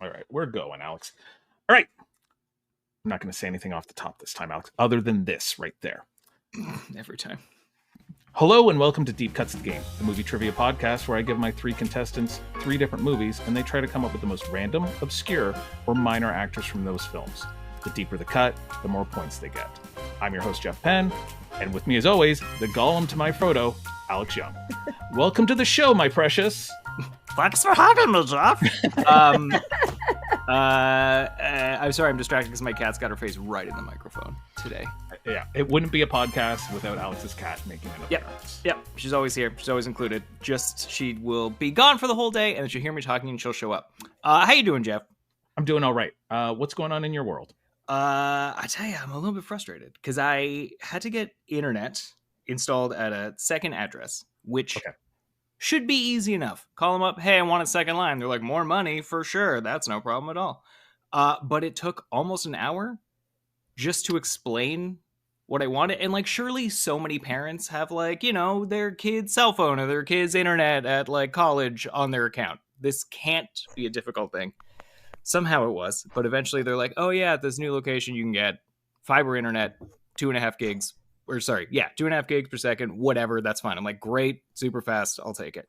All right, we're going, Alex. All right. I'm not going to say anything off the top this time, Alex, other than this right there. Every time. Hello and welcome to Deep Cuts the Game, the movie trivia podcast where I give my three contestants three different movies and they try to come up with the most random, obscure, or minor actors from those films. The deeper the cut, the more points they get. I'm your host, Jeff Penn, and with me as always, the Gollum to my Frodo, Alex Young. Welcome to the show, my precious. Thanks for having me, Jeff. I'm sorry, I'm distracted because my cat's got her face right in the microphone today. Yeah, it wouldn't be a podcast without Alex's cat making an appearance. Yep, she's always here. She's always included. Just she will be gone for the whole day, and then she'll hear me talking, and she'll show up. How you doing, Jeff? I'm doing all right. What's going on in your world? I tell you, I'm a little bit frustrated because I had to get internet installed at a second address, which should be easy enough. Call them up. Hey, I want a second line. They're like, more money for sure. That's no problem at all. But it took almost an hour just to explain what I wanted. And like, surely so many parents have like, you know, their kid's cell phone or their kid's internet at like college on their account. This can't be a difficult thing. Somehow it was. But eventually they're like, oh yeah, at this new location, you can get fiber internet, 2.5 gigs. Or sorry, yeah, 2.5 gigs per second, whatever, that's fine. I'm like, great, super fast, I'll take it.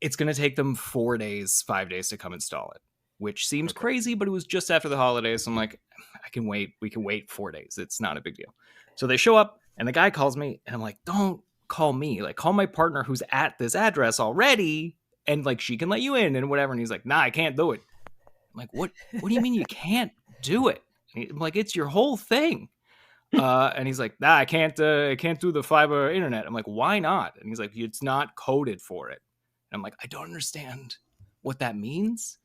It's going to take them 4 days, 5 days to come install it, which seems crazy, but it was just after the holidays. So I'm like, I can wait. We can wait 4 days. It's not a big deal. So they show up and the guy calls me and I'm like, don't call me. Like, call my partner who's at this address already and like she can let you in and whatever. And he's like, nah, I can't do it. I'm like, what do you mean you can't do it? I'm like, it's your whole thing. And he's like, nah, I can't do the fiber internet. I'm like, why not? And he's like, it's not coded for it. And I'm like, I don't understand what that means.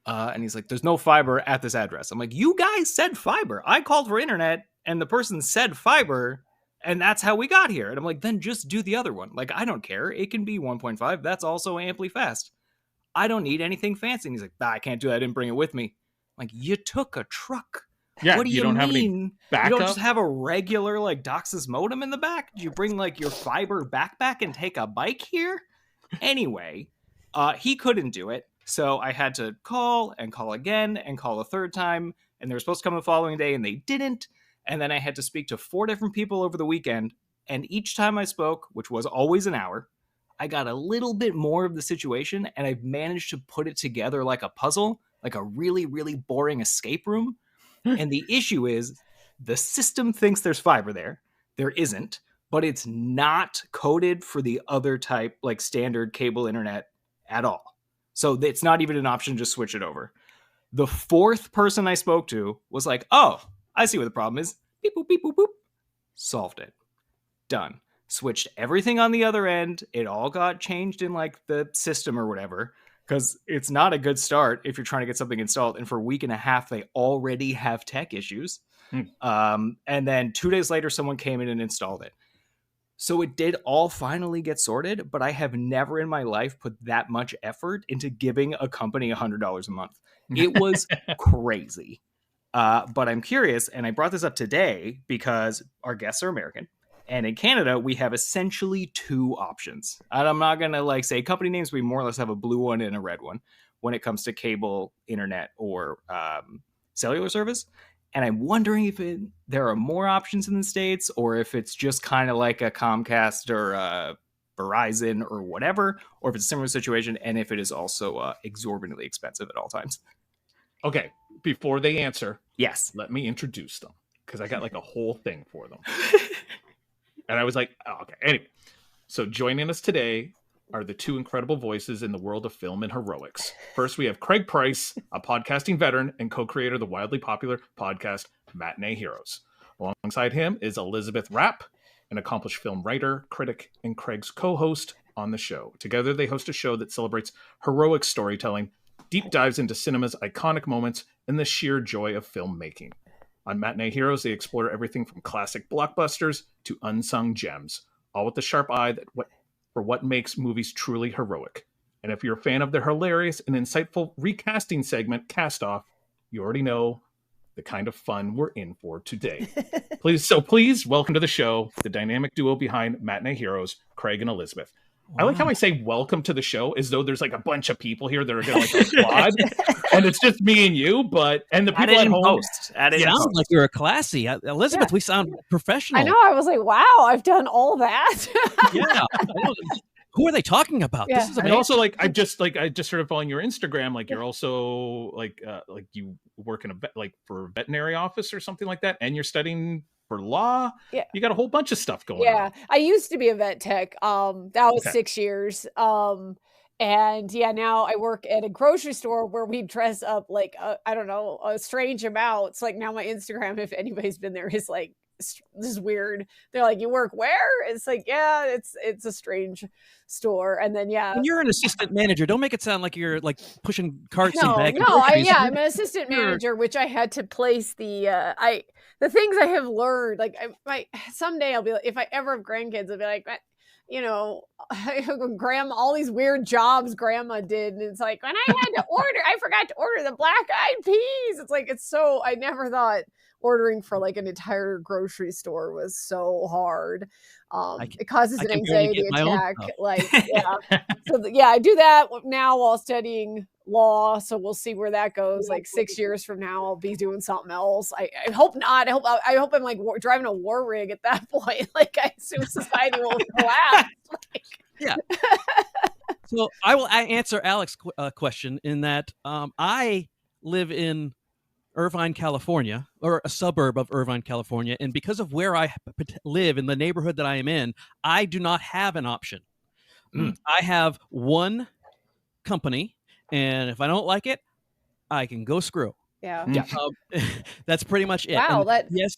And he's like, there's no fiber at this address. I'm like, you guys said fiber. I called for internet and the person said fiber and that's how we got here. And I'm like, then just do the other one. Like, I don't care. It can be 1.5. That's also amply fast. I don't need anything fancy. And he's like, nah, I can't do that. I didn't bring it with me. I'm like, you took a truck. Yeah, what do you don't mean? Have any backup? You don't just have a regular like DOCSIS modem in the back? Do you bring like your fiber backpack and take a bike here? Anyway, he couldn't do it. So I had to call and call again and call a third time. And they were supposed to come the following day and they didn't. And then I had to speak to 4 different people over the weekend. And each time I spoke, which was always an hour, I got a little bit more of the situation. And I've managed to put it together like a puzzle, like a really, really boring escape room. And the issue is the system thinks there's fiber there. There isn't, but it's not coded for the other type, like standard cable internet at all. So it's not even an option to just switch it over. The 4th person I spoke to was like, oh, I see what the problem is. Beep, boop, beep, boop, boop. Solved it. Done. Switched everything on the other end. It all got changed in like the system or whatever. Because it's not a good start if you're trying to get something installed. And for a week and a half, they already have tech issues. And then 2 days later, someone came in and installed it. So it did all finally get sorted. But I have never in my life put that much effort into giving a company $100 a month. It was crazy. But I'm curious. And I brought this up today because our guests are American. And in Canada, we have essentially 2 options. And I'm not going to like say company names. We more or less have a blue one and a red one when it comes to cable, internet, or cellular service. And I'm wondering if there are more options in the States or if it's just kind of like a Comcast or a Verizon or whatever, or if it's a similar situation and if it is also exorbitantly expensive at all times. Okay, before they answer, yes, let me introduce them because I got like a whole thing for them. And I was like, oh, okay. Anyway, so joining us today are the 2 incredible voices in the world of film and heroics. First, we have Craig Price, a podcasting veteran and co-creator of the wildly popular podcast Matinee Heroes. Alongside him is Elisabeth Rapp, an accomplished film writer, critic, and Craig's co-host on the show. Together, they host a show that celebrates heroic storytelling, deep dives into cinema's iconic moments, and the sheer joy of filmmaking. On Matinee Heroes, they explore everything from classic blockbusters to unsung gems, all with the sharp eye for what makes movies truly heroic. And if you're a fan of their hilarious and insightful recasting segment, Cast Off, you already know the kind of fun we're in for today. Please welcome to the show the dynamic duo behind Matinee Heroes, Craig and Elisabeth. I like how I say welcome to the show as though there's like a bunch of people here that are going to like applaud, and it's just me and you. And the people at home. Sounds like you're a classy Elisabeth. We sound professional. I know. I was like, wow, I've done all that. Yeah. Who are they talking about? Yeah. This is And amazing. also, like, I just started following your Instagram. Like, you're also like you work in for a veterinary office or something like that, and you're studying for law. Yeah, you got a whole bunch of stuff going on. Yeah, I used to be a vet tech. That was 6 years. And yeah, now I work at a grocery store where we dress up like I don't know, a strange amounts. Like now my Instagram, if anybody's been there, is like, this is weird. They're like, you work where? It's like, yeah, it's a strange store. And then When you're an assistant manager, don't make it sound like you're like pushing carts and bags. I'm an assistant manager, which I had to place the things I have learned. Like someday I'll be like, if I ever have grandkids, I'll be like, grandma, all these weird jobs grandma did. And it's like, when I forgot to order the black-eyed peas. It's like, I never thought ordering for like an entire grocery store was so hard. It causes an anxiety attack. I do that now while studying law. So we'll see where that goes. Like 6 years from now, I'll be doing something else. I hope not. I hope I'm like driving a war rig at that point. Like I assume society will collapse. Yeah. So I will answer Alex's question in that I live in Irvine, California, or a suburb of Irvine, California. And because of where I live in the neighborhood that I am in, I do not have an option. I have one company, and if I don't like it, I can go screw. Yeah. That's pretty much it. Wow. Yes.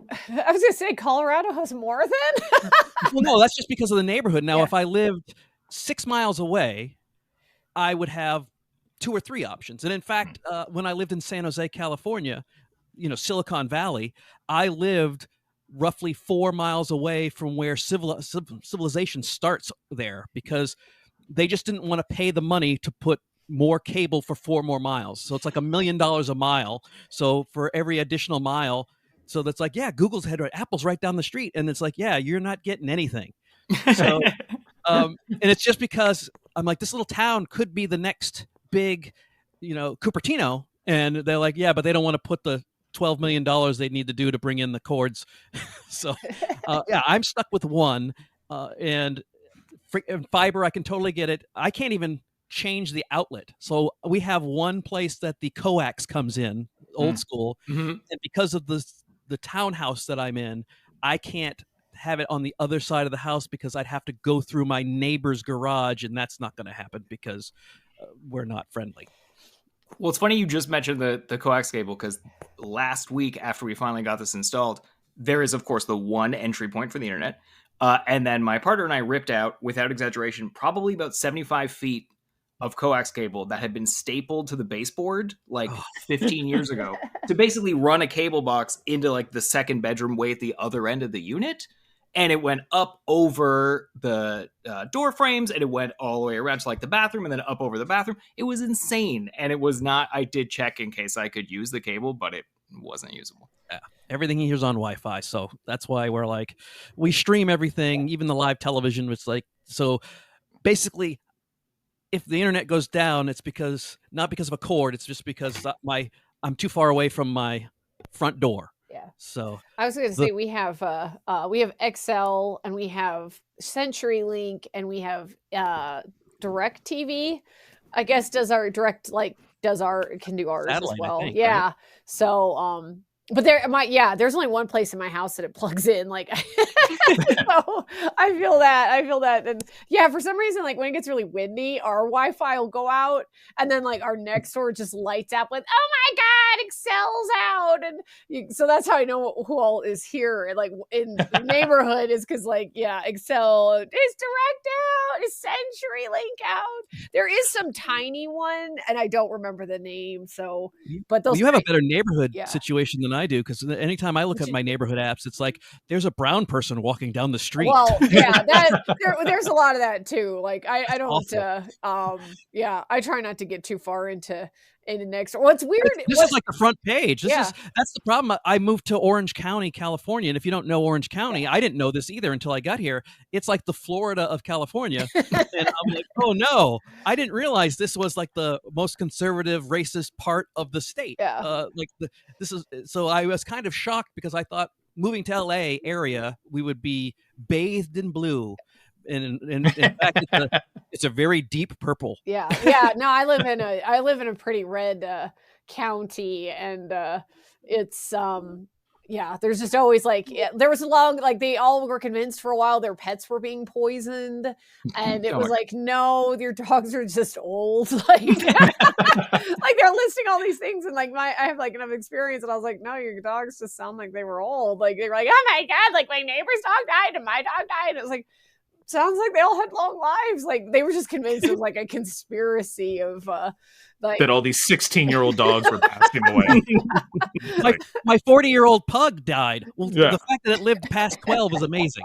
I was going to say Colorado has more than. Well, no, that's just because of the neighborhood. Now, if I lived 6 miles away, I would have 2 or 3 options. And in fact, when I lived in San Jose, California, Silicon Valley, I lived roughly 4 miles away from where civilization starts there, because they just didn't want to pay the money to put more cable for 4 more miles. So it's like $1 million a mile. So for every additional mile, so that's like, yeah, Google's head, Apple's right down the street. And it's like, yeah, you're not getting anything. So, and it's just because I'm like, this little town could be the next big, Cupertino, and they're like, yeah, but they don't want to put the $12 million they need to do to bring in the cords. So, I'm stuck with one, and fiber, I can totally get it. I can't even change the outlet. So we have one place that the coax comes in, old school, and because of the townhouse that I'm in, I can't have it on the other side of the house because I'd have to go through my neighbor's garage, and that's not going to happen because we're not friendly. Well, it's funny you just mentioned the coax cable, because last week after we finally got this installed, there is, of course, the one entry point for the internet. And then my partner and I ripped out, without exaggeration, probably about 75 feet of coax cable that had been stapled to the baseboard like 15 years ago to basically run a cable box into like the second bedroom way at the other end of the unit. And it went up over the door frames, and it went all the way around to like the bathroom, and then up over the bathroom. It was insane. And it was not, I did check in case I could use the cable, but it wasn't usable. Yeah. Everything here's on Wi-Fi. So that's why we're like, we stream everything, even the live television. It's like, so basically, if the internet goes down, it's not because of a cord. It's just because I'm too far away from my front door. Yeah. So I was going to say we have XL, and we have CenturyLink, and we have Direct TV. I guess can do ours satellite, as well. I think, Yeah. right? So but there's only one place in my house that it plugs in. Like, so I feel that. And yeah, for some reason, like when it gets really windy, our Wi-Fi will go out, and then like our next door just lights up with, oh my God, Excel's out. And so that's how I know who all is here. And like in the neighborhood is because like, yeah, Excel is Direct out, is CenturyLink out. There is some tiny one, and I don't remember the name. So, but those you have a better neighborhood situation than than I do, because anytime I look at my neighborhood apps, it's like there's a brown person walking down the street. Well, yeah, there's a lot of that too. Like I don't I try not to get too far into next. What's weird? This is like the front page. That's the problem. I moved to Orange County, California, and if you don't know Orange County, I didn't know this either until I got here. It's like the Florida of California, and I'm like, oh no, I didn't realize this was like the most conservative, racist part of the state. Yeah, so I was kind of shocked because I thought moving to LA area we would be bathed in blue. And in fact, it's a very deep purple. Yeah. No, I live in a pretty red county, and it's there's just always there was a long they all were convinced for a while their pets were being poisoned, and it was like, no, your dogs are just old. Like they're listing all these things, and I have enough experience, and I was like, no, your dogs just sound like they were old. Like they were like, oh my god, like my neighbor's dog died and my dog died. And it was like, sounds like they all had long lives. Like they were just convinced it was like a conspiracy of that all these 16-year-old dogs were passing away. My 40-year-old pug died. Well, the fact that it lived past 12 is amazing.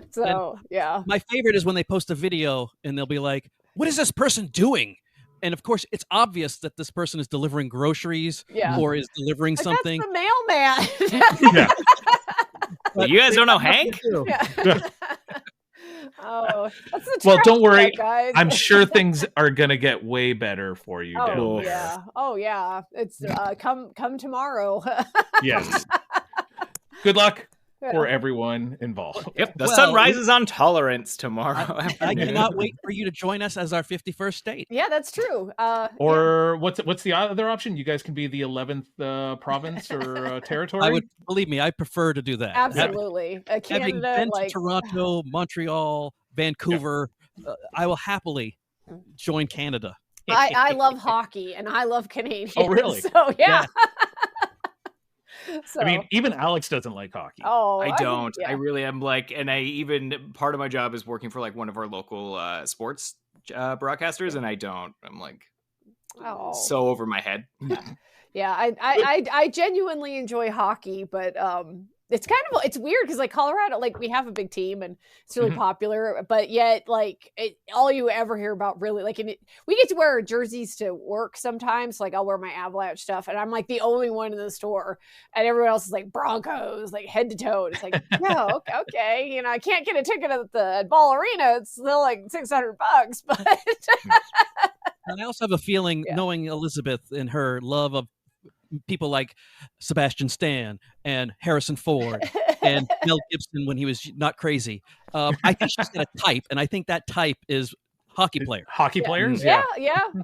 So and my favorite is when they post a video and they'll be like, what is this person doing? And of course, it's obvious that this person is delivering groceries or is delivering something. That's the mailman. Well, you guys don't know Hank? Oh, that's the well, don't worry, guys. I'm sure things are gonna get way better for you. Oh yeah, it's come tomorrow. Yes. Good luck for everyone involved. Yep, the sun rises on Tolerance tomorrow. I cannot wait for you to join us as our 51st state. Yeah, that's true. Or what's the other option? You guys can be the 11th province or territory. Believe me, I prefer to do that. Absolutely. Having been to Toronto, Montreal, Vancouver, I will happily join Canada. I love hockey and I love Canadians. Oh, really? So yeah. So, I mean, even Alex doesn't like hockey. Oh, I don't. I really am and part of my job is working for one of our local sports broadcasters, and I don't. I'm so over my head. Yeah, I genuinely enjoy hockey, but it's weird because Colorado, we have a big team and it's really popular, but yet all you ever hear about really we get to wear jerseys to work sometimes. I'll wear my Avalanche stuff, and I'm the only one in the store, and everyone else is Broncos, head to toe. And it's no, okay, I can't get a ticket at the Ball Arena. It's still $600, but. And I also have a feeling, knowing Elisabeth and her love of people like Sebastian Stan and Harrison Ford and Mel Gibson when he was not crazy. I think she's got a type, and I think that type is hockey player. Hockey players? Yeah.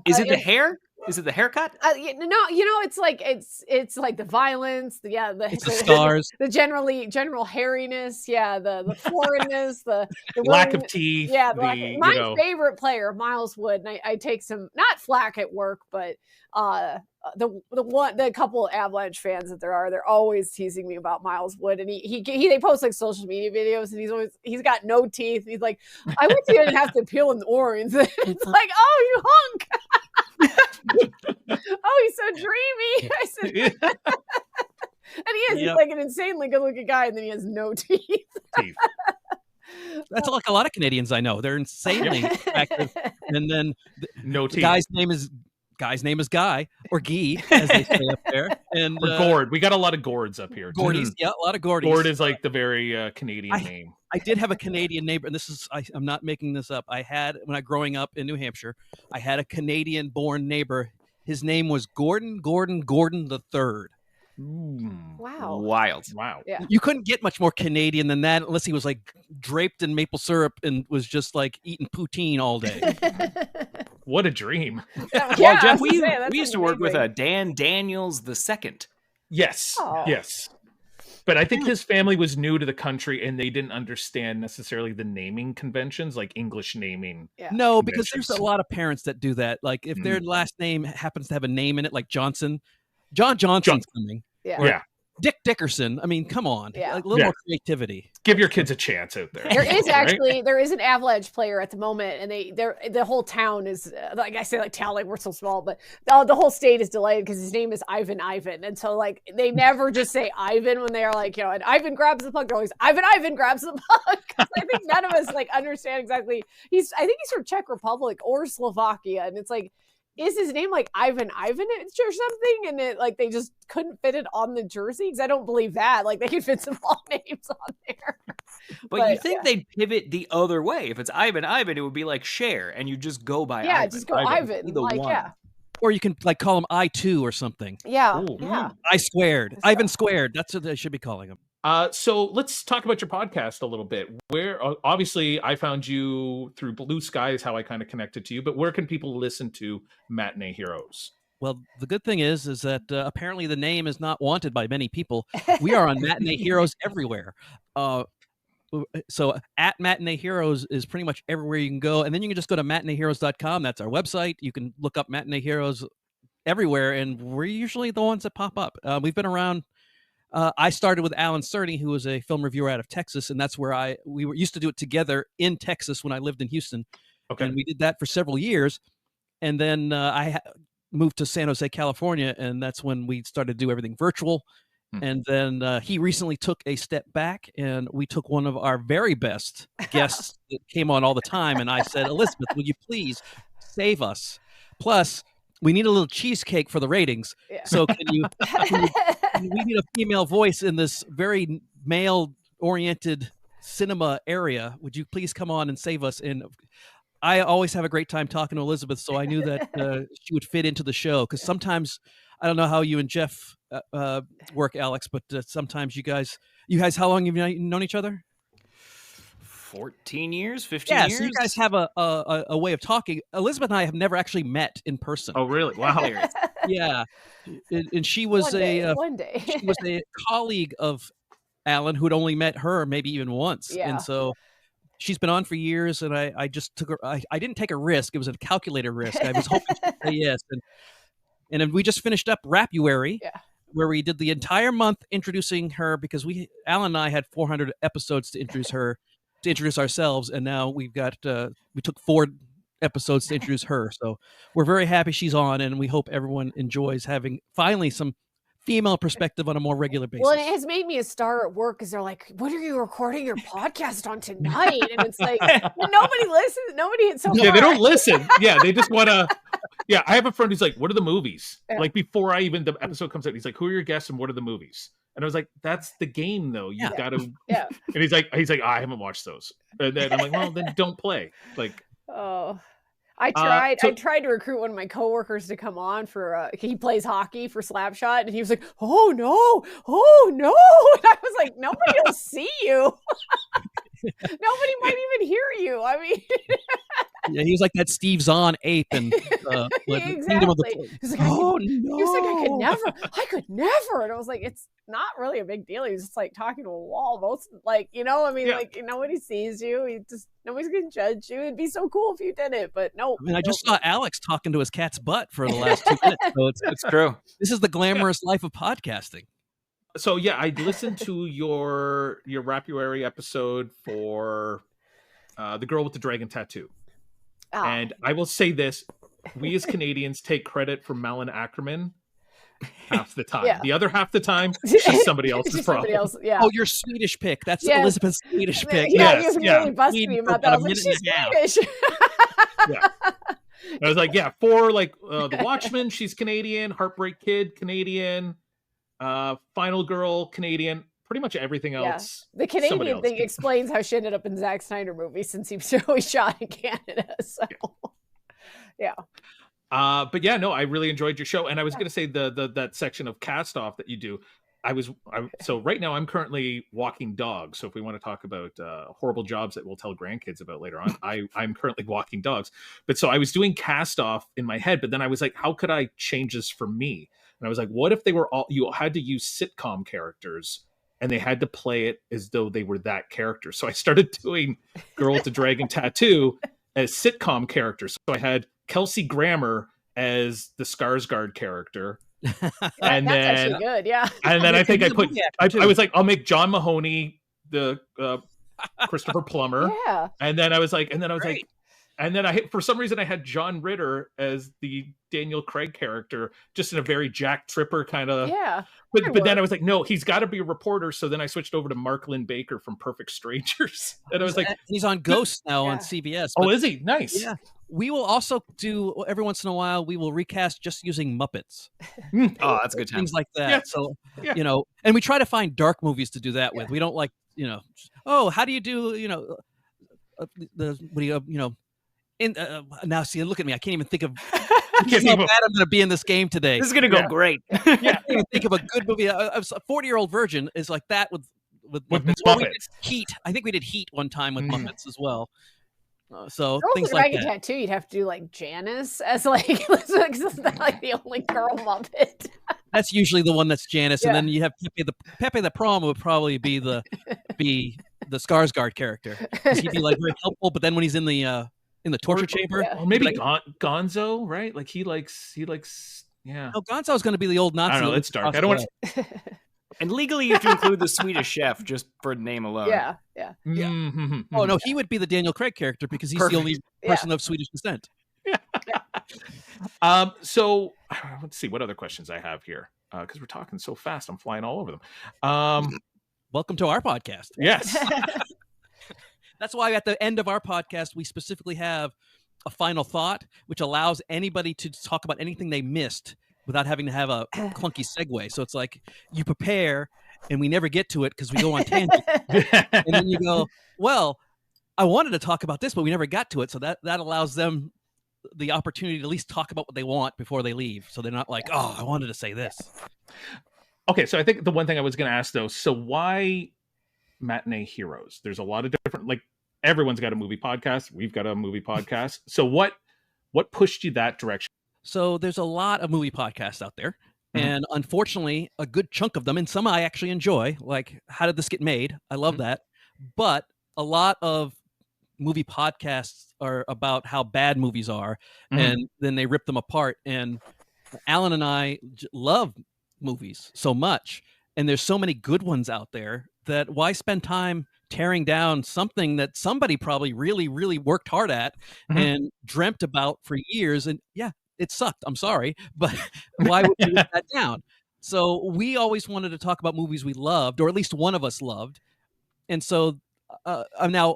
Is it the hair? Is it the haircut? No, it's the violence, it's the stars, the general hairiness, the foreignness, the lack of teeth. Yeah, my favorite player, Miles Wood, and I take some not flack at work, but the couple of Avalanche fans that they're always teasing me about Miles Wood, and they post social media videos, and he's got no teeth. He's like, I wish you didn't have to peel an orange. It's oh, you hunk. Oh, he's so dreamy. I said, and he is. He's an insanely good-looking guy, and then he has no teeth. That's a lot of Canadians I know. They're insanely active, and then no teeth. Guy's name is Guy or Guy, as they say up there. And or Gord. We got a lot of Gords up here. Gordies, a lot of Gordies. Gord is the very Canadian name. I did have a Canadian neighbor, and this is I'm not making this up. I had, when I growing up in New Hampshire, I had a Canadian-born neighbor. His name was Gordon the Third. Wow. Wild. Wow. Yeah. You couldn't get much more Canadian than that unless he was draped in maple syrup and was just eating poutine all day. What a dream. Well, Jeff, we used to work with Dan Daniels II. Yes. Oh. Yes. But I think his family was new to the country and they didn't understand necessarily the naming conventions, like English naming. Yeah. No, because there's a lot of parents that do that. If their last name happens to have a name in it, like Johnson, John Johnson's coming. Yeah. Yeah. Dick Dickerson. I mean, come on, Yeah. a little more creativity. Give your kids a chance out there. There is Right? actually there is an Avalanche player at the moment, and the whole town is like I say, like town, like we're so small, but the whole state is delighted because his name is Ivan, and so like they never just say Ivan when they are like, and Ivan grabs the puck. They're always Ivan grabs the puck. I think none of us like understand exactly. I think he's from Czech Republic or Slovakia, and it's like, is his name like Ivan or something? And it like they just couldn't fit it on the jersey because I don't believe that. Like they could fit some all names on there. But you think they'd pivot the other way? If it's Ivan, it would be like Cher, and you just go by Ivan. Yeah, just go Ivan. Like, yeah. Or you can like call him I2 or something. Yeah. Ooh. Yeah. I squared. Ivan squared. That's what they should be calling him. So let's talk about your podcast a little bit. Where obviously I found you through Blue Sky is how I kind of connected to you, but where can people listen to Matinee Heroes? Well, the good thing is that apparently the name is not wanted by many people. We are on Matinee Heroes everywhere. So at Matinee Heroes is pretty much everywhere you can go. And then you can just go to matineeheroes.com. That's our website. You can look up Matinee Heroes everywhere, and we're usually the ones that pop up. We've been around. I started with Alan Cerny, who was a film reviewer out of Texas, and that's where we used to do it together in Texas when I lived in Houston. Okay. And we did that for several years. And then I moved to San Jose, California, and that's when we started to do everything virtual. And then he recently took a step back, and we took one of our very best guests that came on all the time, and I said, Elisabeth, will you please save us? Plus, we need a little cheesecake for the ratings. Yeah. So we need a female voice in this very male-oriented cinema area. Would you please come on and save us? And I always have a great time talking to Elisabeth, so I knew that she would fit into the show. Because sometimes, I don't know how you and Jeff work, Alex, but sometimes you guys, how long have you known each other? 14 years, 15 years. Yeah, so you guys have a way of talking. Elisabeth and I have never actually met in person. Oh, really? Wow. Yeah, and she was one day. She was a colleague of Alan who had only met her maybe even once, and so she's been on for years. And I just took her. I didn't take a risk; it was a calculated risk. I was hoping she'd say yes, and then we just finished up Rapuary. Yeah. Where we did the entire month introducing her because Alan and I had 400 episodes to introduce ourselves, and now we took 4 episodes to introduce her. So we're very happy she's on, and we hope everyone enjoys having finally some female perspective on a more regular basis. Well, and it has made me a star at work because they're like, "What are you recording your podcast on tonight?" And it's like, well, nobody listens. Nobody hits so far. Yeah, they don't listen. Yeah, they just want to. Yeah, I have a friend who's like, "What are the movies?" Yeah. Like before the episode comes out, he's like, "Who are your guests and what are the movies?" And I was like, "That's the game, though. You've got to." Yeah. And he's like, I haven't watched those. And then I'm like, "Well, then don't play." Like, oh. I tried to recruit one of my coworkers to come on for he plays hockey for Slapshot, and he was like, oh no, and I was like, nobody will see you. Nobody might even hear you. I mean, yeah, he was like that Steve Zahn ape and exactly. He's like, no. He was like, I could never. And I was like, it's not really a big deal. He's just like talking to a wall. Most like, like nobody sees you. Nobody's gonna judge you. It'd be so cool if you did it, but no. I mean, I just saw Alex talking to his cat's butt for the last 2 minutes. So it's true. This is the glamorous life of podcasting. So yeah, I listened to your Rapuary episode for the girl with the dragon tattoo. Oh. And I will say this, we as Canadians take credit for Malin Ackerman half the time. Yeah. The other half the time, she's somebody else's problem. Yeah. Oh, your Swedish pick. That's Elisabeth's Swedish pick. Yeah, you really busted me about that. I was like, she's Swedish. Yeah. I was like, yeah, for like The Watchmen, she's Canadian. Heartbreak Kid, Canadian. Final Girl, Canadian. Pretty much everything else. The Canadian thing explains how she ended up in Zack Snyder movies since he always shot in Canada. So, yeah. But yeah, no, I really enjoyed your show, and I was going to say that section of Cast Off that you do. So right now I'm currently walking dogs. So if we want to talk about horrible jobs that we'll tell grandkids about later on, I'm currently walking dogs. But so I was doing Cast Off in my head, but then I was like, how could I change this for me? And I was like, what if you had to use sitcom characters and they had to play it as though they were that character. So I started doing Girl with the Dragon Tattoo as sitcom characters. So I had Kelsey Grammer as the Skarsgård character, And That's then actually good. Yeah. and then I think I He's a put movie actor, I too. was like, I'll make John Mahoney the Christopher Plummer. Yeah. And then I was like, Great. and then for some reason I had John Ritter as the Daniel Craig character, just in a very Jack Tripper kind of. Yeah. But then I was like, no, he's got to be a reporter. So then I switched over to Mark Lynn Baker from Perfect Strangers, and I was like, he's on Ghost now Yeah. on CBS. oh, but is he? Nice. yeah, we will also do every once in a while. We will recast just using Muppets, Oh, that's a good time. things like that. Yeah. So Yeah. and we try to find dark movies to do that with. We don't like oh, how do you do the what do you in now see look at me, I can't even think of Can't how think bad of- I'm going to be in this game today. This is gonna go Yeah. great. I can't even think of a good movie. A 40-year-old virgin is like that with Muppets. Or we did Muppets. Heat. I think we did Heat one time with Mhm. Muppets as well. So Girls things with like Dragon that. Tattoo, you'd have to do like Janice as like it's not like the only girl Muppet. That's usually the one that's Janice, Yeah. and then you have Pepe the Prom would probably be the Skarsgård character. 'Cause he'd be like very helpful, but then when he's in the torture chamber, Yeah. Or maybe like, Gonzo, right? Like he likes. Yeah. no, Gonzo's going to be the old Nazi. I don't know. that It's dark. crossed I don't want the way. And legally, you have to include the Swedish Chef just for name alone. Yeah. to. Yeah. Mhm. Oh no, he would be the Daniel Craig character because he's Perfect. the only Yeah. person of Swedish descent. So let's see what other questions I have here, because we're talking so fast. I'm flying all over them. Welcome to our podcast. Yes. That's why at the end of our podcast, we specifically have a final thought, which allows anybody to talk about anything they missed without having to have a clunky segue. So it's like you prepare and we never get to it because we go on tangent. And then you go, well, I wanted to talk about this, but we never got to it. So that allows them the opportunity to at least talk about what they want before they leave. So they're not like, oh, I wanted to say this. Okay, so I think the one thing I was going to ask though, so why Matinee Heroes? There's a lot of different, like everyone's got a movie podcast. We've got a movie podcast. So what pushed you that direction? So there's a lot of movie podcasts out there. Mhm. And unfortunately, a good chunk of them, and some I actually enjoy, like How Did This Get Made? I love Mhm. that. But a lot of movie podcasts are about how bad movies are, Mhm. and then they rip them apart. And Alan and I love movies so much, and there's so many good ones out there that why spend time tearing down something that somebody probably really, really worked hard at Mhm. and dreamt about for years? And yeah, it sucked. I'm sorry, but why would you rip that down? So we always wanted to talk about movies we loved, or at least one of us loved. And so now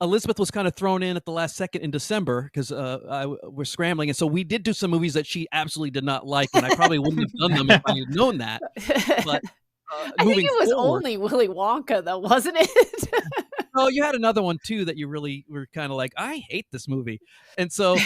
Elisabeth was kind of thrown in at the last second in December because we're scrambling. And so we did do some movies that she absolutely did not like, and I probably wouldn't have done them if I had known that. But I think moving it was forward- only Willy Wonka, though, wasn't it? Oh, you had another one too that you really were kind of like, I hate this movie. And so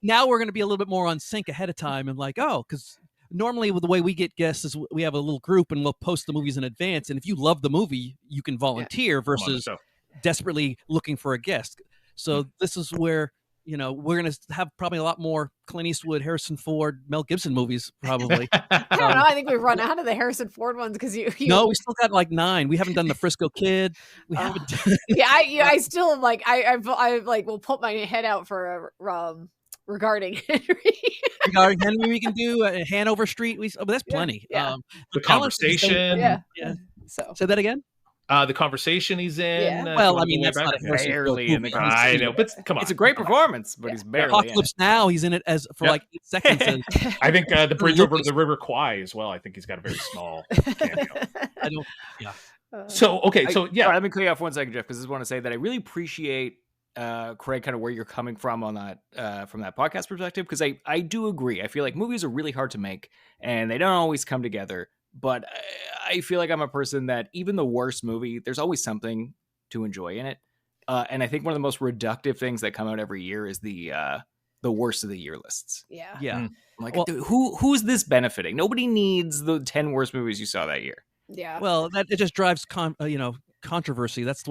now we're going to be a little bit more on sync ahead of time and like, oh, because normally with the way we get guests is we have a little group and we'll post the movies in advance. And if you love the movie, you can volunteer Come on, versus so- desperately looking for a guest. So this is where, we're going to have probably a lot more Clint Eastwood, Harrison Ford, Mel Gibson movies probably. I don't know. I think we've run out of the Harrison Ford ones because you No, we still got like 9. We haven't done the Frisco Kid. We Oh. haven't done I still am like I've like will put my head out for regarding Henry. Regarding Henry, we can do Hanover Street. But that's Yeah, plenty. yeah. The Alan's the same- Conversation. Yeah. So Say that again. The Conversation he's in. Yeah. Well, I Going mean, way that's not a back. Harrison Ford Barely in the movie. I know, but come on. It's a great come on. performance, but he's barely in it. Apocalypse Now, he's in it for Yeah. like 8 seconds. And I think the bridge over Lucas. the River Kwai as well. I think he's got a very small cameo. I don't. So okay, so yeah, Sorry, let me cut you off 1 second, Jeff, because I just want to say that I really appreciate Craig, kind of where you're coming from on that from that podcast perspective, because I do agree. I feel like movies are really hard to make, and they don't always come together. But I feel like I'm a person that even the worst movie, there's always something to enjoy in it. And I think one of the most reductive things that come out every year is the worst of the year lists. yeah. Yeah. Mm. I'm like, Well- dude, who's this benefiting? Nobody needs the 10 worst movies you saw that year. Yeah. Well, it just drives controversy. That's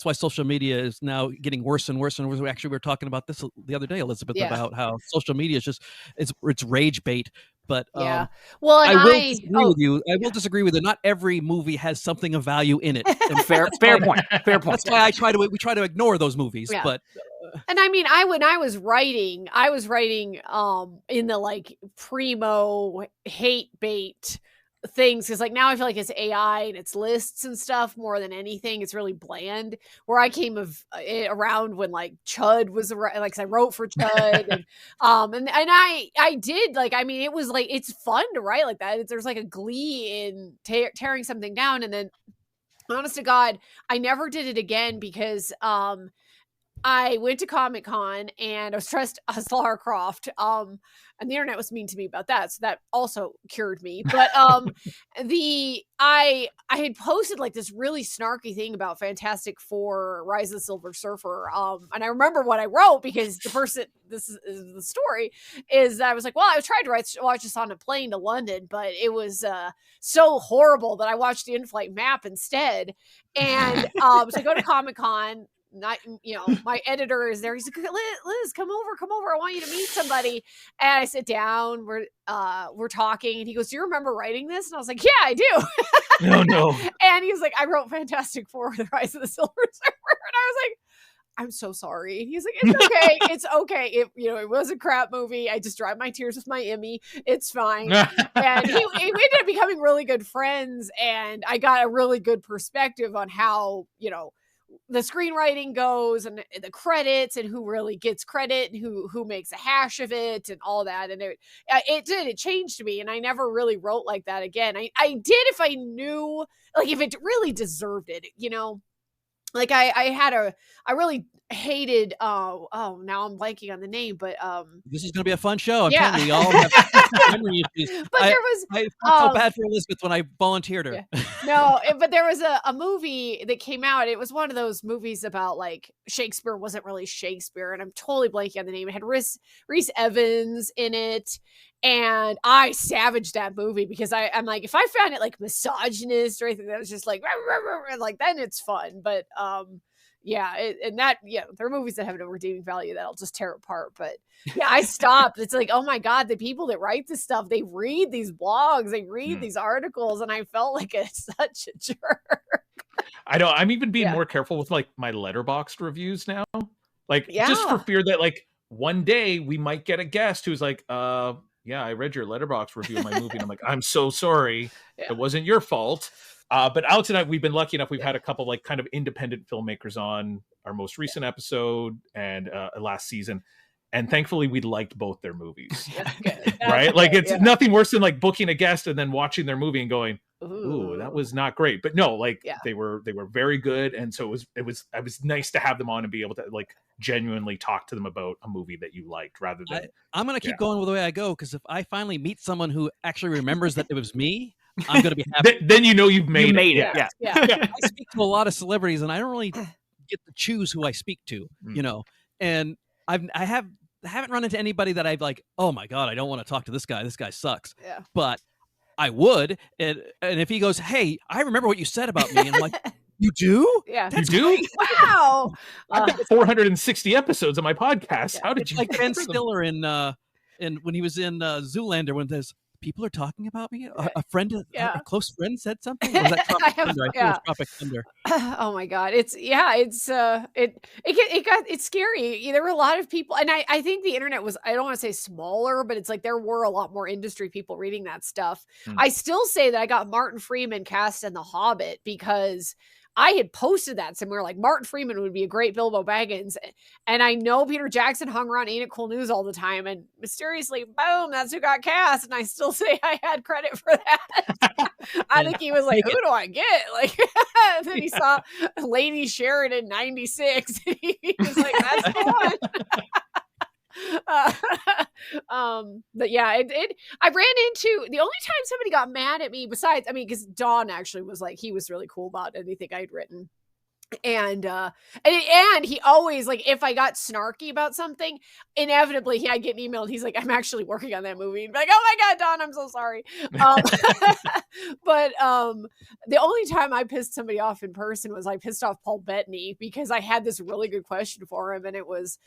why social media is now getting worse and worse and worse. Actually, we were talking about this the other day, Elisabeth, Yeah. about how social media is just it's rage bait. But Yeah. Well, and I will disagree with you. I will disagree with you. Not every movie has something of value in it. And Fair point. Fair point. That's why we try to ignore those movies. Yeah. But and I mean, when I was writing in the like primo hate bait things, because like now I feel like it's AI and it's lists and stuff more than anything. It's really bland. Where I came around when like Chud was like, 'cause I wrote for Chud, and I did, like, I mean, it was like, it's fun to write like that. There's like a glee in tearing something down, and then honest to God, I never did it again because I went to Comic-Con and I was dressed as Lara Croft. And the internet was mean to me about that, so that also cured me. But I had posted like this really snarky thing about Fantastic Four: Rise of the Silver Surfer. And I remember what I wrote, because this is the story, is that I was like, well, I tried to watch this on a plane to London, but it was so horrible that I watched the in-flight map instead. And so I go to Comic-Con. Not, my editor is there. He's like, Liz, come over. I want you to meet somebody. And I sit down. We're talking, and he goes, do you remember writing this? And I was like, yeah, I do. Oh no. And he was like, I wrote Fantastic Four: The Rise of the Silver Surfer. And I was like, I'm so sorry. And he's like, it's okay. It's okay. It was a crap movie. I just dried my tears with my Emmy. It's fine. And we ended up becoming really good friends. And I got a really good perspective on how, the screenwriting goes, and the credits, and who really gets credit, and who makes a hash of it, and all that. And it changed me, and I never really wrote like that again. I did if I knew, like, if it really deserved it, like I really hated, now I'm blanking on the name, but this is going to be a fun show. I'm Yeah. telling you, we all have memory issues. But there was, I felt so bad for Elisabeth when I volunteered her. Yeah. No, but there was a movie that came out. It was one of those movies about like Shakespeare wasn't really Shakespeare, and I'm totally blanking on the name. It had Rhys Evans in it, and I savaged that movie because I'm like, if I found it like misogynist or anything that was just like, like, then it's fun. But there are movies that have no redeeming value that I'll just tear apart. But yeah, I stopped. It's like, oh my God, the people that write this stuff, they read these blogs, they read these articles, and I felt like such a jerk. I know. I'm even being more careful with like my Letterboxd reviews now. Like, just for fear that like one day we might get a guest who's like, yeah, I read your Letterboxd review of my movie. And I'm like, I'm so sorry. It wasn't your fault. But Alex and I, we've been lucky enough. We've had a couple like kind of independent filmmakers on our most recent episode and last season. And thankfully we liked both their movies. Right? Like, it's nothing worse than like booking a guest and then watching their movie and going, ooh, that was not great. But no, like they were very good. And so it was nice to have them on and be able to like genuinely talk to them about a movie that you liked, rather than I'm going to keep going with the way I go, because if I finally meet someone who actually remembers that it was me, I'm going to be happy. Then you've made it. Yeah. I speak to a lot of celebrities, and I don't really get to choose who I speak to, and I haven't run into anybody that I've like, oh my God, I don't want to talk to this guy. This guy sucks. Yeah. But I would. And if he goes, hey, I remember what you said about me. And I'm like, you do? Yeah. You do? Wow. I've got 460 episodes of my podcast. How did you? Like Ben Stiller in when he was in Zoolander, when there's people are talking about me. A friend, a close friend said something. Or was that Tropic Thunder? I think it was Tropic Thunder. Oh my God. It's scary. There were a lot of people, and I think the internet was, I don't want to say smaller, but it's like there were a lot more industry people reading that stuff. I still say that I got Martin Freeman cast in The Hobbit because I had posted that somewhere, like Martin Freeman would be a great Bilbo Baggins. And I know Peter Jackson hung around Ain't It Cool News all the time, and mysteriously, boom, that's who got cast. And I still say I had credit for that. I think he was like, who do I get? Like, and then he saw Lady Sheridan 96. And he was like, that's the one. But yeah, I ran into, the only time somebody got mad at me besides, because Don actually was like, he was really cool about anything I'd written. And he always, like, if I got snarky about something, inevitably I'd get an email and he's like, I'm actually working on that movie. And like, oh my God, Don, I'm so sorry. But the only time I pissed somebody off in person was I pissed off Paul Bettany because I had this really good question for him, and it was,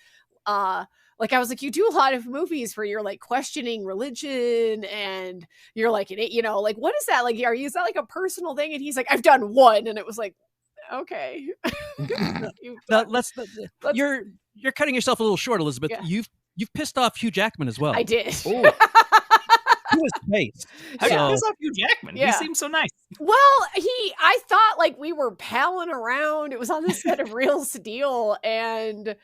like, I was like, you do a lot of movies where you're like questioning religion and you're like, you know, like, what is that? Like, is that like a personal thing? And he's like, I've done one. And it was like, okay. You're cutting yourself a little short, Elizabeth. Yeah. You've pissed off Hugh Jackman as well. I did. He was based. How do you piss off Hugh Jackman? Yeah. He seems so nice. Well, I thought like we were palling around. It was on the set of Real Steel, and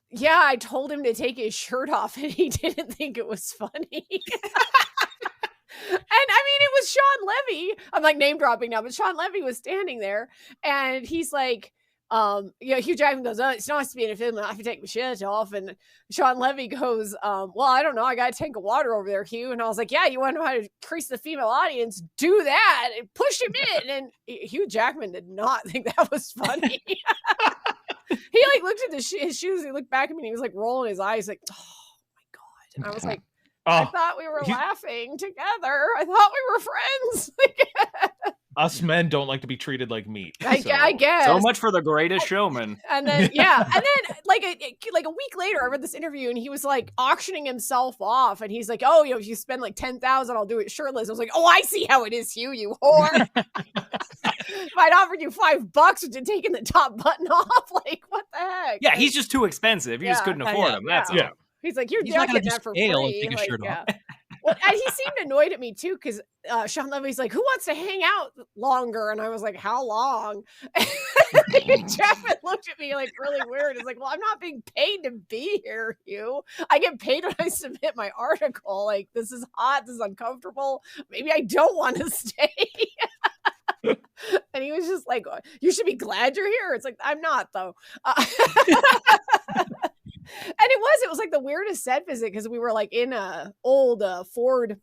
yeah, I told him to take his shirt off, and he didn't think it was funny. And I mean, it was Sean Levy. I'm like name dropping now, but Sean Levy was standing there, and he's like, Hugh Jackman goes, oh, it's nice to be in a film, I have to take my shirt off. And Sean Levy goes, well, I don't know, I got a tank of water over there, Hugh. And I was like, yeah, you want to know how to increase the female audience? Do that and push him in. And Hugh Jackman did not think that was funny. He like looked at his shoes, he looked back at me, and he was like rolling his eyes, like, oh my God. And I was like, I thought we were laughing together. I thought we were friends. Us men don't like to be treated like meat. I guess. So much for The Greatest Showman. And then, yeah. And then like a week later, I read this interview and he was like auctioning himself off. And he's like, oh, you know, if you spend like 10,000, I'll do it shirtless. I was like, oh, I see how it is, Hugh, you whore. If I'd offered you $5, would you taken the top button off? Like, what the heck? Yeah, he's just too expensive. You just couldn't afford him. That's all. He's like, you're He's not getting gonna that for scale free. and take his shirt off. Well, and he seemed annoyed at me too, because Sean Levy's like, who wants to hang out longer? And I was like, how long? And Chapman looked at me like really weird. He's like, well, I'm not being paid to be here, Hugh. I get paid when I submit my article. Like, this is hot. This is uncomfortable. Maybe I don't want to stay. And he was just like, you should be glad you're here. It's like, I'm not, though. And it was like the weirdest set visit, because we were like in a old Ford.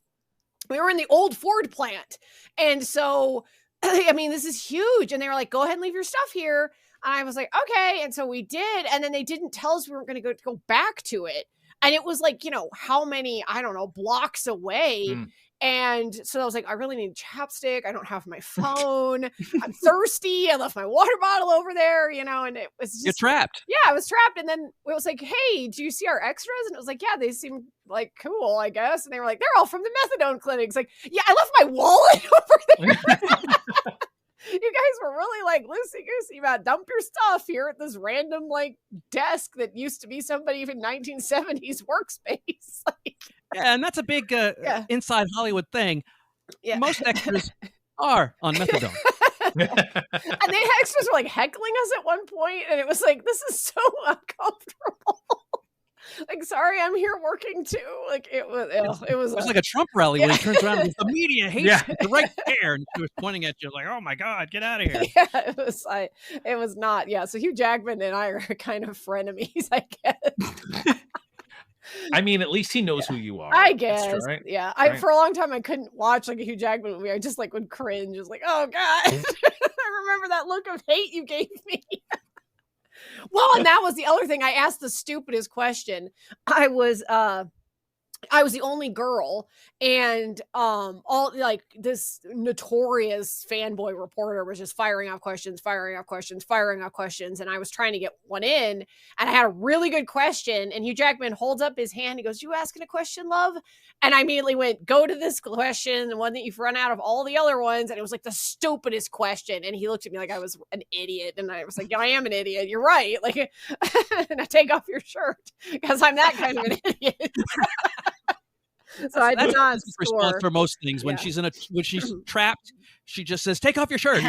We were in the old Ford plant. And so, I mean, this is huge. And they were like, go ahead and leave your stuff here. And I was like, okay. And so we did. And then they didn't tell us we weren't going to go back to it. And it was like, you know, how many, I don't know, blocks away. And so I was like, I really need chapstick. I don't have my phone. I'm thirsty. I left my water bottle over there, you know, and it was just... You're trapped. Yeah, I was trapped. And then it was like, hey, do you see our extras? And it was like, yeah, they seem like cool, I guess. And they were like, they're all from the methadone clinics. Like, yeah, I left my wallet over there. You guys were really like loosey-goosey about dump your stuff here at this random like desk that used to be somebody in 1970s workspace. Like, yeah, and that's a big inside Hollywood thing. Yeah. Most extras are on methadone. And the extras were like heckling us at one point, and it was like, this is so uncomfortable. Like, sorry, I'm here working too. Like, it was like a Trump rally when he turns around and goes, the media hates the right there, and she was pointing at you like, oh my God, get out of here. Yeah, it was not. Yeah, so Hugh Jackman and I are kind of frenemies, I guess. I mean, at least he knows who you are. I guess. Right? Yeah. Right. For a long time, I couldn't watch like a Hugh Jackman movie. I just like would cringe. Just like, oh God. I remember that look of hate you gave me. Well, and that was the other thing. I asked the stupidest question. I was the only girl, and all like this notorious fanboy reporter was just firing off questions, and I was trying to get one in, and I had a really good question, and Hugh Jackman holds up his hand. He goes, "You asking a question, love?" And I immediately went, "Go to this question, the one that you've run out of all the other ones." And it was like the stupidest question, and he looked at me like I was an idiot, and I was like, "Yeah, I am an idiot. You're right." Like, and I take off your shirt because I'm that kind of an idiot. So I did not response for most things. When she's trapped, she just says, "Take off your shirt."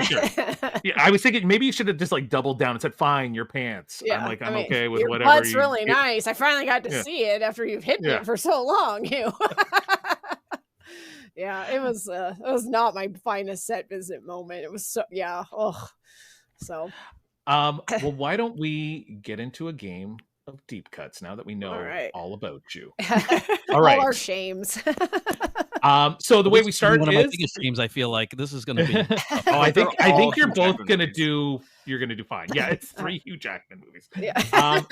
Yeah, I was thinking maybe you should have just like doubled down and said, "Fine, your pants." Yeah, I'm like, I'm okay with your whatever. Butt's really nice. I finally got to see it after you've hidden it for so long. You. Yeah, it was not my finest set visit moment. It was so So. Well, why don't we get into a game of deep cuts now that we know all about you? All right. All our shames. So the way we start one is of my biggest shames. I feel like this is going to be. I think you're both going to do. You're going to do fine. Yeah, it's 3 Hugh Jackman movies. Yeah.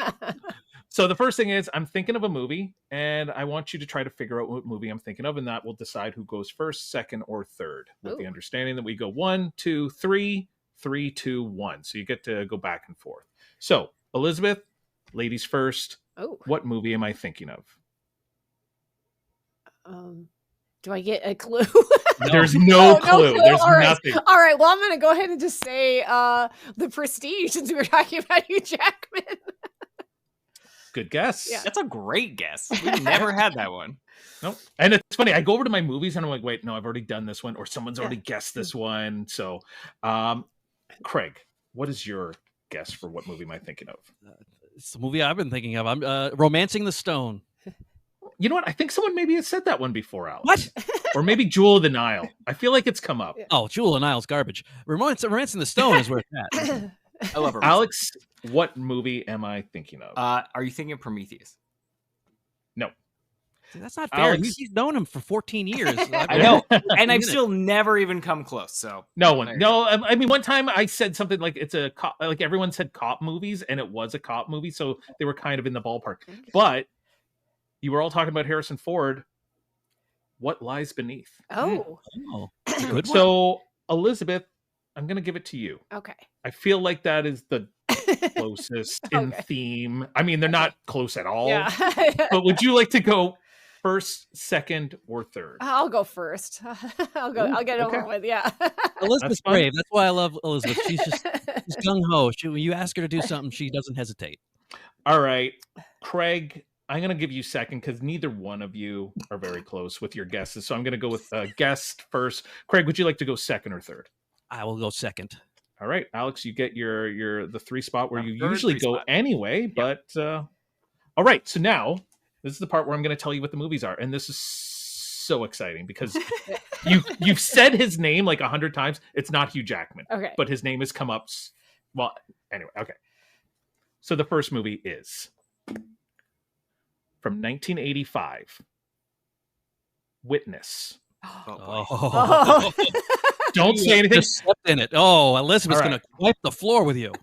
So the first thing is I'm thinking of a movie, and I want you to try to figure out what movie I'm thinking of, and that will decide who goes first, second, or third. With the understanding that we go 1, 2, 3, 3, 2, 1. So you get to go back and forth. So Elizabeth, Ladies first. Oh. What movie am I thinking of? Do I get a clue? There's no clue. There's All right. nothing. All right. Well, I'm going to go ahead and just say The Prestige, since we were talking about Hugh Jackman. Good guess. Yeah. That's a great guess. We've never had that one. Nope. And it's funny. I go over to my movies and I'm like, wait, no, I've already done this one, or someone's already guessed this one. So, Craig, what is your guess for what movie am I thinking of? It's the movie I've been thinking of. I'm Romancing the Stone. You know what? I think someone maybe has said that one before, Alex. What? Or maybe Jewel of the Nile. I feel like it's come up. Oh, Jewel of the Nile's garbage. Romancing the Stone is where it's at. I love her. Alex, what movie am I thinking of? Are you thinking of Prometheus? No. See, that's not fair. Alex. He's known him for 14 years. I know, and I've Minute. still never even come close. So No one. There you No, I mean, one time I said something like it's a cop, like everyone said cop movies, and it was a cop movie, so they were kind of in the ballpark. But you were all talking about Harrison Ford. What lies beneath? Oh. Oh, it's a good one. So, Elisabeth, I'm going to give it to you. Okay. I feel like that is the closest in Okay. theme. I mean, they're not close at all. Yeah. But would you like to go first, second, or third? I'll go first. I'll get it over okay. with. Yeah. Elizabeth's fun. brave. That's why I love Elizabeth. She's gung ho. When you ask her to do something, she doesn't hesitate. All right, Craig, I'm going to give you second because neither one of you are very close with your guesses. So I'm going to go with guest first. Craig, would you like to go second or third? I will go second. All right, Alex, you get the 3 spot where you Third usually 3 go spot. anyway. But all right, so now this is the part where I'm going to tell you what the movies are, and this is so exciting because you've said his name like 100 times. It's not Hugh Jackman, Okay. but his name has come up. Well, anyway, okay. So the first movie is from 1985, Witness. Oh, boy. Oh, Don't say anything. Just stepped in it. Oh, Elizabeth's All right. going to wipe the floor with you.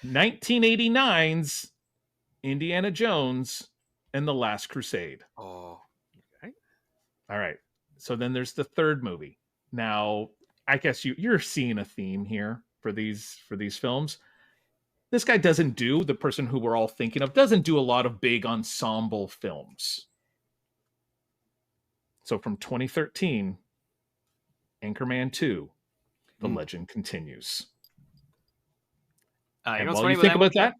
1989's Indiana Jones and the Last Crusade. Oh. All right. So then there's the third movie. Now, I guess you're seeing a theme here for these films. This guy the person who we're all thinking of, doesn't do a lot of big ensemble films. So from 2013, Anchorman 2, The Legend Continues. You know And what's while funny you think about movie? that,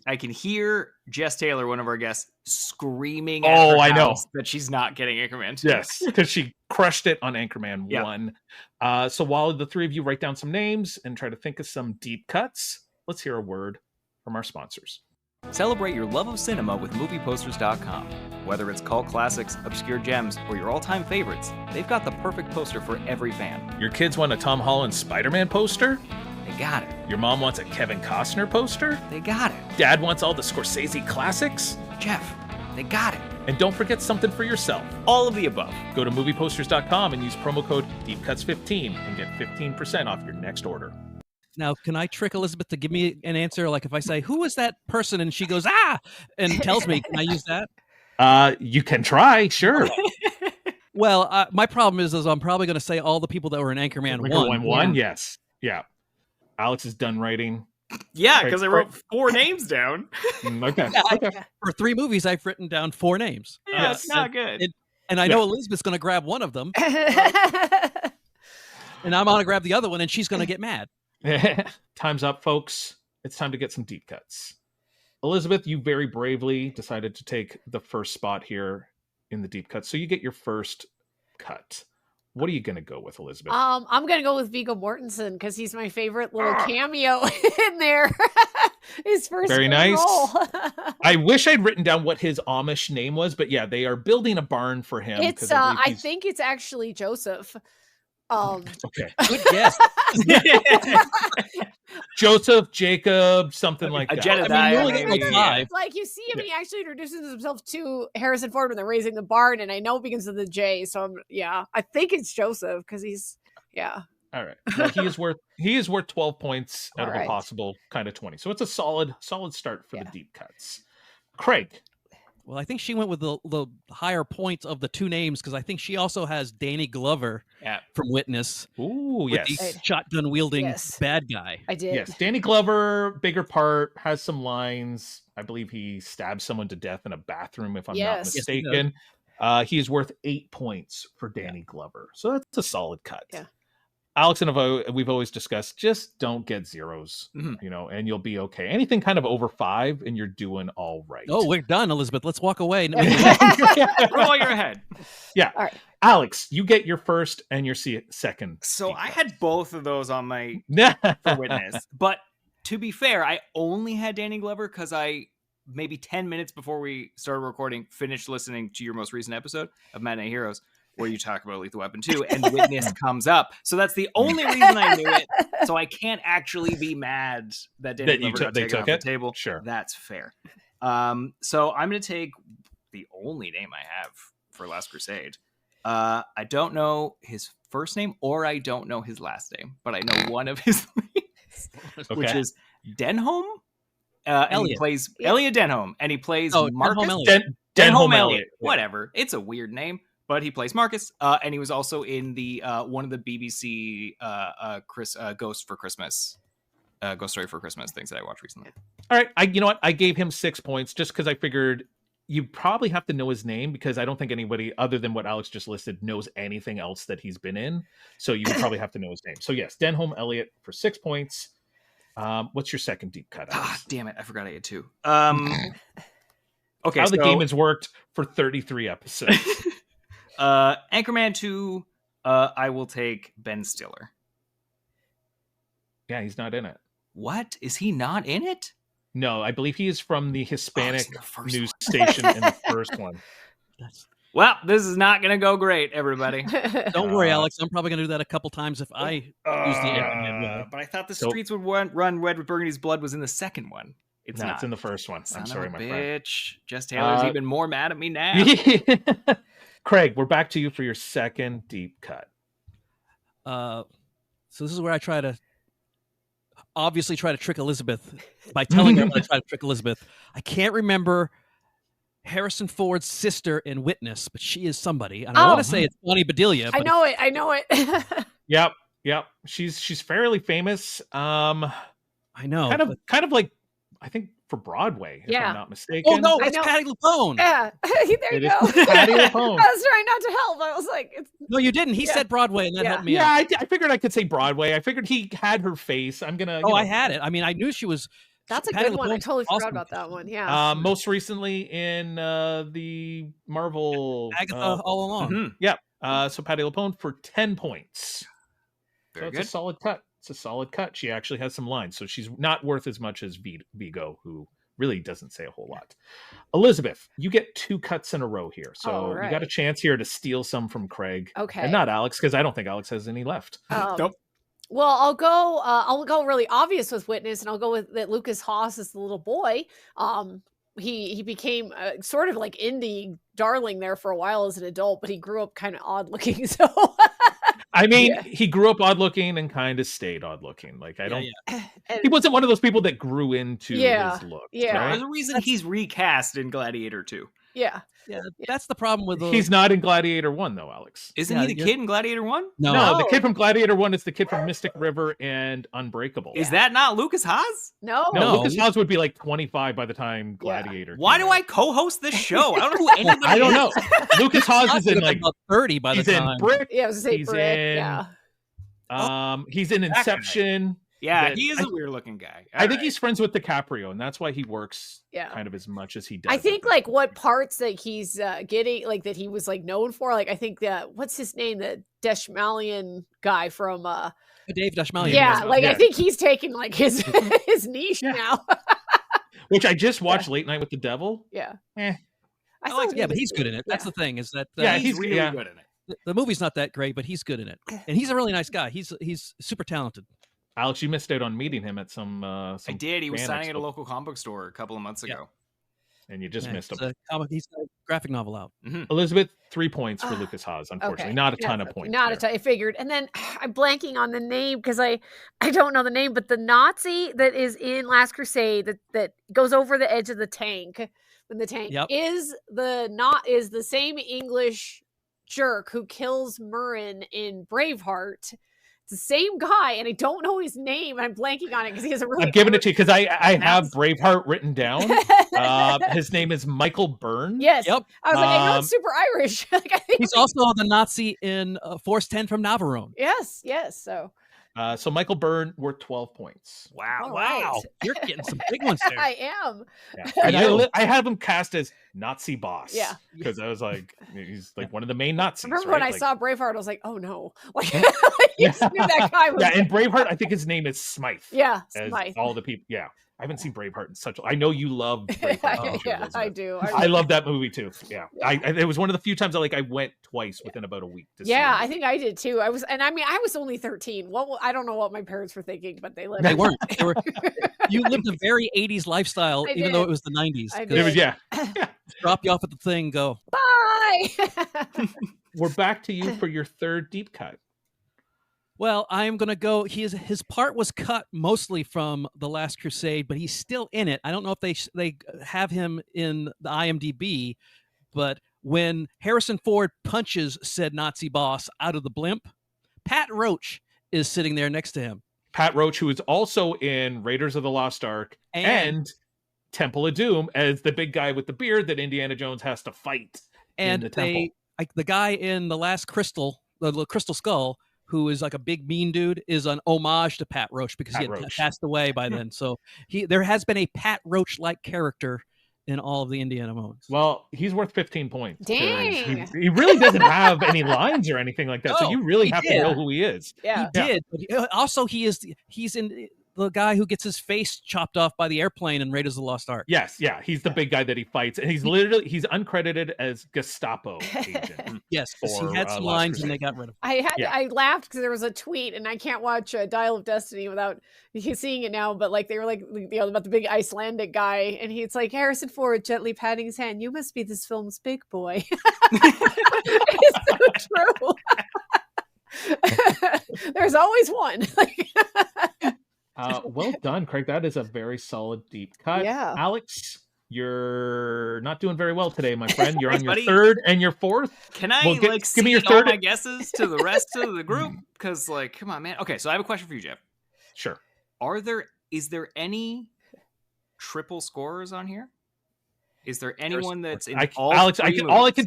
I can hear Jess Taylor, one of our guests, screaming Oh, at her I know. house that she's not getting Anchorman 2. yes, because she crushed it on Anchorman Yeah. 1. So while the three of you write down some names and try to think of some deep cuts, let's hear a word from our sponsors. Celebrate your love of cinema with movieposters.com. Whether it's cult classics, obscure gems, or your all-time favorites, they've got the perfect poster for every fan. Your kids want a Tom Holland Spider-Man poster? They got it. Your mom wants a Kevin Costner poster? They got it. Dad wants all the Scorsese classics? Jeff, they got it. And don't forget something for yourself. All of the above. Go to movieposters.com and use promo code DeepCuts15 and get 15% off your next order. Now, can I trick Elizabeth to give me an answer? Like if I say, who is that person? And she goes, and tells me, can I use that? You can try, sure. Well, my problem is I'm probably going to say all the people that were in Anchorman 1. One, yes. Yeah. Alex is done writing. Yeah, Okay, because I wrote 4 names down. Okay. Yeah, Okay. For 3 movies, I've written down 4 names. Yeah, it's not good. And I know Elizabeth's going to grab one of them, and I'm going to grab the other one, and she's going to get mad. Time's up, folks. It's time to get some deep cuts. Elizabeth, you very bravely decided to take the first spot here in the deep cut. So you get your first cut. What are you going to go with, Elizabeth? I'm gonna go with Viggo Mortensen because he's my favorite little cameo in there. His first Very big nice. role. I wish I'd written down what his Amish name was, but yeah, they are building a barn for him. It's 'cause I believe I he's- think it's actually Joseph. Okay. Good guess. Joseph, Jacob, something like A that. Jedediah, I mean, you only get like maybe. 5. Like you see him, he actually introduces himself to Harrison Ford when they're raising the barn, and I know it begins with a J. So I think it's Joseph because he's All right. Well, he is worth 12 points out All of a right. possible kind of 20. So it's a solid start for the Yeah. deep cuts. Craig. Well, I think she went with the higher points of the 2 names because I think she also has Danny Glover Yeah. from Witness. Ooh, with yes. the shotgun wielding Yes. bad guy. I did. Yes, Danny Glover, bigger part, has some lines. I believe he stabbed someone to death in a bathroom, if I'm not Yes. Yes, he mistaken. He is worth 8 points for Danny Glover. So that's a solid cut. Yeah. Alex and we've always discussed, just don't get zeros, and you'll be okay. Anything kind of over 5 and you're doing all right. Oh, we're done, Elizabeth. Let's walk away. Roll your head. Yeah. All right. Alex, you get your first and your second. So deep I cut. had both of those on my for Witness. But to be fair, I only had Danny Glover because I, maybe 10 minutes before we started recording, finished listening to your most recent episode of Matinee Heroes, where you talk about Lethal Weapon 2, and Witness comes up. So that's the only reason I knew it. So I can't actually be mad that Danny Glover got taken off the table. Sure. That's fair. So I'm going to take the only name I have for Last Crusade. I don't know his first name or I don't know his last name, but I know one of his names, which is Denholm. And he plays Elliot Denholm, and he plays Marcus. Denholm Elliot. Whatever. It's a weird name, but he plays Marcus. And he was also in the one of the BBC Ghost for Christmas, Ghost Story for Christmas things that I watched recently. All right. You know what? I gave him 6 points just because I figured you probably have to know his name, because I don't think anybody other than what Alex just listed knows anything else that he's been in. So you probably have to know his name. So yes, Denholm Elliot for 6 points. What's your second deep cut? Ah, damn it. I forgot I had 2. Okay. How the game has worked for 33 episodes. Anchorman 2, I will take Ben Stiller. Yeah, he's not in it. What? Is he not in it? No, I believe he is from the Hispanic first news one. station in the first one. Well, this is not going to go great, everybody. Don't worry, Alex. I'm probably going to do that a couple times if I use the Anchorman. But I thought the streets would run red with Burgundy's blood was in the second one. It's not. It's in the first one. Son I'm sorry, of a my bitch. Jess Taylor's even more mad at me now. friend. Craig, we're back to you for your second deep cut. So this is where I try to trick Elisabeth by telling her I'm going to try to trick Elisabeth. I can't remember Harrison Ford's sister in Witness, but she is somebody. And I want to say it's Bonnie Bedelia. I know it. Yep. She's fairly famous. I know. Kind of like, I think, for Broadway, if I'm not mistaken. Oh no, it's Patti LuPone. Yeah, there you go. Patty LuPone. I was trying not to help. I was like, no, you didn't. He said Broadway, and that helped me out. Yeah, I figured I could say Broadway. I figured he had her face. I'm gonna. I had it. I mean, I knew she was. That's a Patty good one. I totally awesome. forgot about that one. Yeah. Most recently in the Marvel Agatha all along. Mm-hmm. Yeah. So Patti LuPone for 10 points. Very so good. It's a solid cut. It's a solid cut. She actually has some lines, so she's not worth as much as Vigo, who really doesn't say a whole lot. Elisabeth, you get 2 cuts in a row here, so you got a chance here to steal some from Craig. Okay. And not Alex, because I don't think Alex has any left. Nope. Well, I'll go really obvious with Witness, and I'll go with that Lucas Haas is the little boy. He became sort of like indie darling there for a while as an adult, but he grew up kind of odd looking. So I mean, he grew up odd looking and kind of stayed odd looking. Like I don't. He wasn't one of those people that grew into his look. Yeah. Right? There's a reason he's recast in Gladiator 2. Yeah. That's the problem with those. He's not in Gladiator 1 though, Alex. Isn't he the kid in Gladiator 1? No, the kid from Gladiator 1 is the kid from Mystic River and Unbreakable. Is that not Lucas Haas? No, Lucas Haas would be like 25 by the time Gladiator. Why do I co-host this show? I don't know who anybody I don't know. Lucas Haas is in like about 30 by the time. He's in Brick. Yeah, I was gonna say He's Brick. in. He's in Inception. Yeah, he is a weird looking guy. I think he's friends with DiCaprio, and that's why he works kind of as much as he does. I think like what parts that he's getting, like that he was like known for, like I think that what's his name, the Dashmalian guy from Dave Dashmalian. Yeah, like I think he's taking like his his niche now. Which I just watched Late Night with the Devil. Yeah. But he's good in it. That's the thing, is that he's really good in it. The movie's not that great, but he's good in it, and he's a really nice guy. He's super talented. Alex, you missed out on meeting him at some I did. He was signing at a local comic book store a couple of months ago. And you just missed him. He's got a graphic novel out. Mm-hmm. Elisabeth, 3 points for Lucas Haas, unfortunately. Not a ton of points. Not a ton. I figured. And then I'm blanking on the name because I don't know the name, but the Nazi that is in Last Crusade that goes over the edge of the tank when the tank is the same English jerk who kills Murrin in Braveheart. It's the same guy, and I don't know his name, and I'm blanking on it because he has a really. I'm giving it to you because I have Braveheart written down. His name is Michael Byrne. Yes. Yep. I was like, I know it's super Irish. Like, I think He's also the Nazi in Force 10 from Navarone. Yes. So Michael Byrne worth 12 points. Wow. All Wow. right. You're getting some big ones there. I am. Yeah. And I have him cast as Nazi boss. Yeah. Because I was like, he's like one of the main Nazis. I remember right? when I Like, saw Braveheart, I was like, oh no. Like, you knew that guy was. yeah, in Braveheart, I think his name is Smythe. Yeah, As Smythe. all the people. Yeah. I haven't seen Braveheart in such. I know you love Braveheart. Yeah, I do. I love that movie too. Yeah, it was one of the few times I went twice within about a week. To see it. I think I did too. I was only 13. I don't know what my parents were thinking, but they lived. They weren't. You lived a very 80s lifestyle, I even did. though it was the 90s. I 'cause did. It was, yeah. Drop you off at the thing, go. Bye. We're back to you for your third deep cut. Well, I'm going to go. His part was cut mostly from The Last Crusade, but he's still in it. I don't know if they have him in the IMDb, but when Harrison Ford punches said Nazi boss out of the blimp, Pat Roach is sitting there next to him. Pat Roach, who is also in Raiders of the Lost Ark and Temple of Doom as the big guy with the beard that Indiana Jones has to fight And in the temple. the guy in The Last Crystal, the Crystal Skull, who is like a big mean dude, is an homage to Pat Roach because he had passed away by then. So there has been a Pat Roach-like character in all of the Indiana movies. Well, he's worth 15 points. Dang. He really doesn't have any lines or anything like that. So you really have to know who he is. Yeah. He did. But also, he's in the guy who gets his face chopped off by the airplane in Raiders of the Lost Ark. Yes, yeah. He's the big guy that he fights. And he's uncredited as Gestapo agent. Yes, because he had some Last lines Crusade. and they got rid of him. I laughed because there was a tweet, and I can't watch Dial of Destiny without seeing it now. But like they were like, about the big Icelandic guy, and he's like Harrison Ford gently patting his hand. You must be this film's big boy. It's so true. There's always one. Well done, Craig. That is a very solid deep cut. Yeah. Alex, you're not doing very well today, my friend. You're on your buddy. third and your fourth. Can I Well, give me your all third. my guesses to the rest of the group? Because come on, man. Okay, so I have a question for you, Jeff. Sure. Is there any triple scorers on here? Is there anyone that's in all Alex, three all I movies?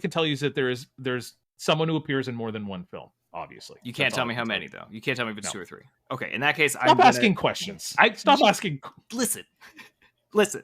can tell you is that there's someone who appears in more than one film. Obviously, You can't That's tell all me I how can tell many, though. You can't tell me if it's 2 or 3. Okay, in that case, Stop asking questions. Stop asking. Listen.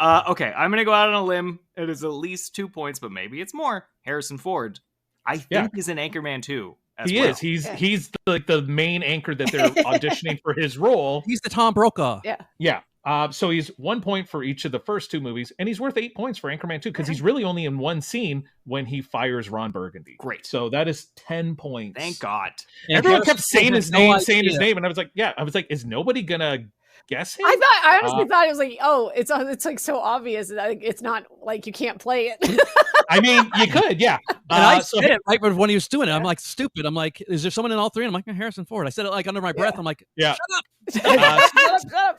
Okay, I'm going to go out on a limb. It is at least 2 points, but maybe it's more. Harrison Ford, I think, is in Anchorman 2. He is. He's like the main anchor that they're auditioning for his role. He's the Tom Brokaw. Yeah. So he's 1 point for each of the first 2 movies, and he's worth 8 points for Anchorman 2 because he's really only in one scene when he fires Ron Burgundy. Great. So that is 10 points. Thank God. And Everyone Harrison kept saying Ford his has no name, idea. and I was like, is nobody gonna guess him? I honestly thought it was like, oh, it's like so obvious that it's not like you can't play it. I mean, you could, yeah. And I said it right when he was doing it. I'm like, stupid. I'm like, is there someone in all three? And I'm like, Harrison Ford. I said it like under my breath. I'm like, Yeah. shut up. Shut up.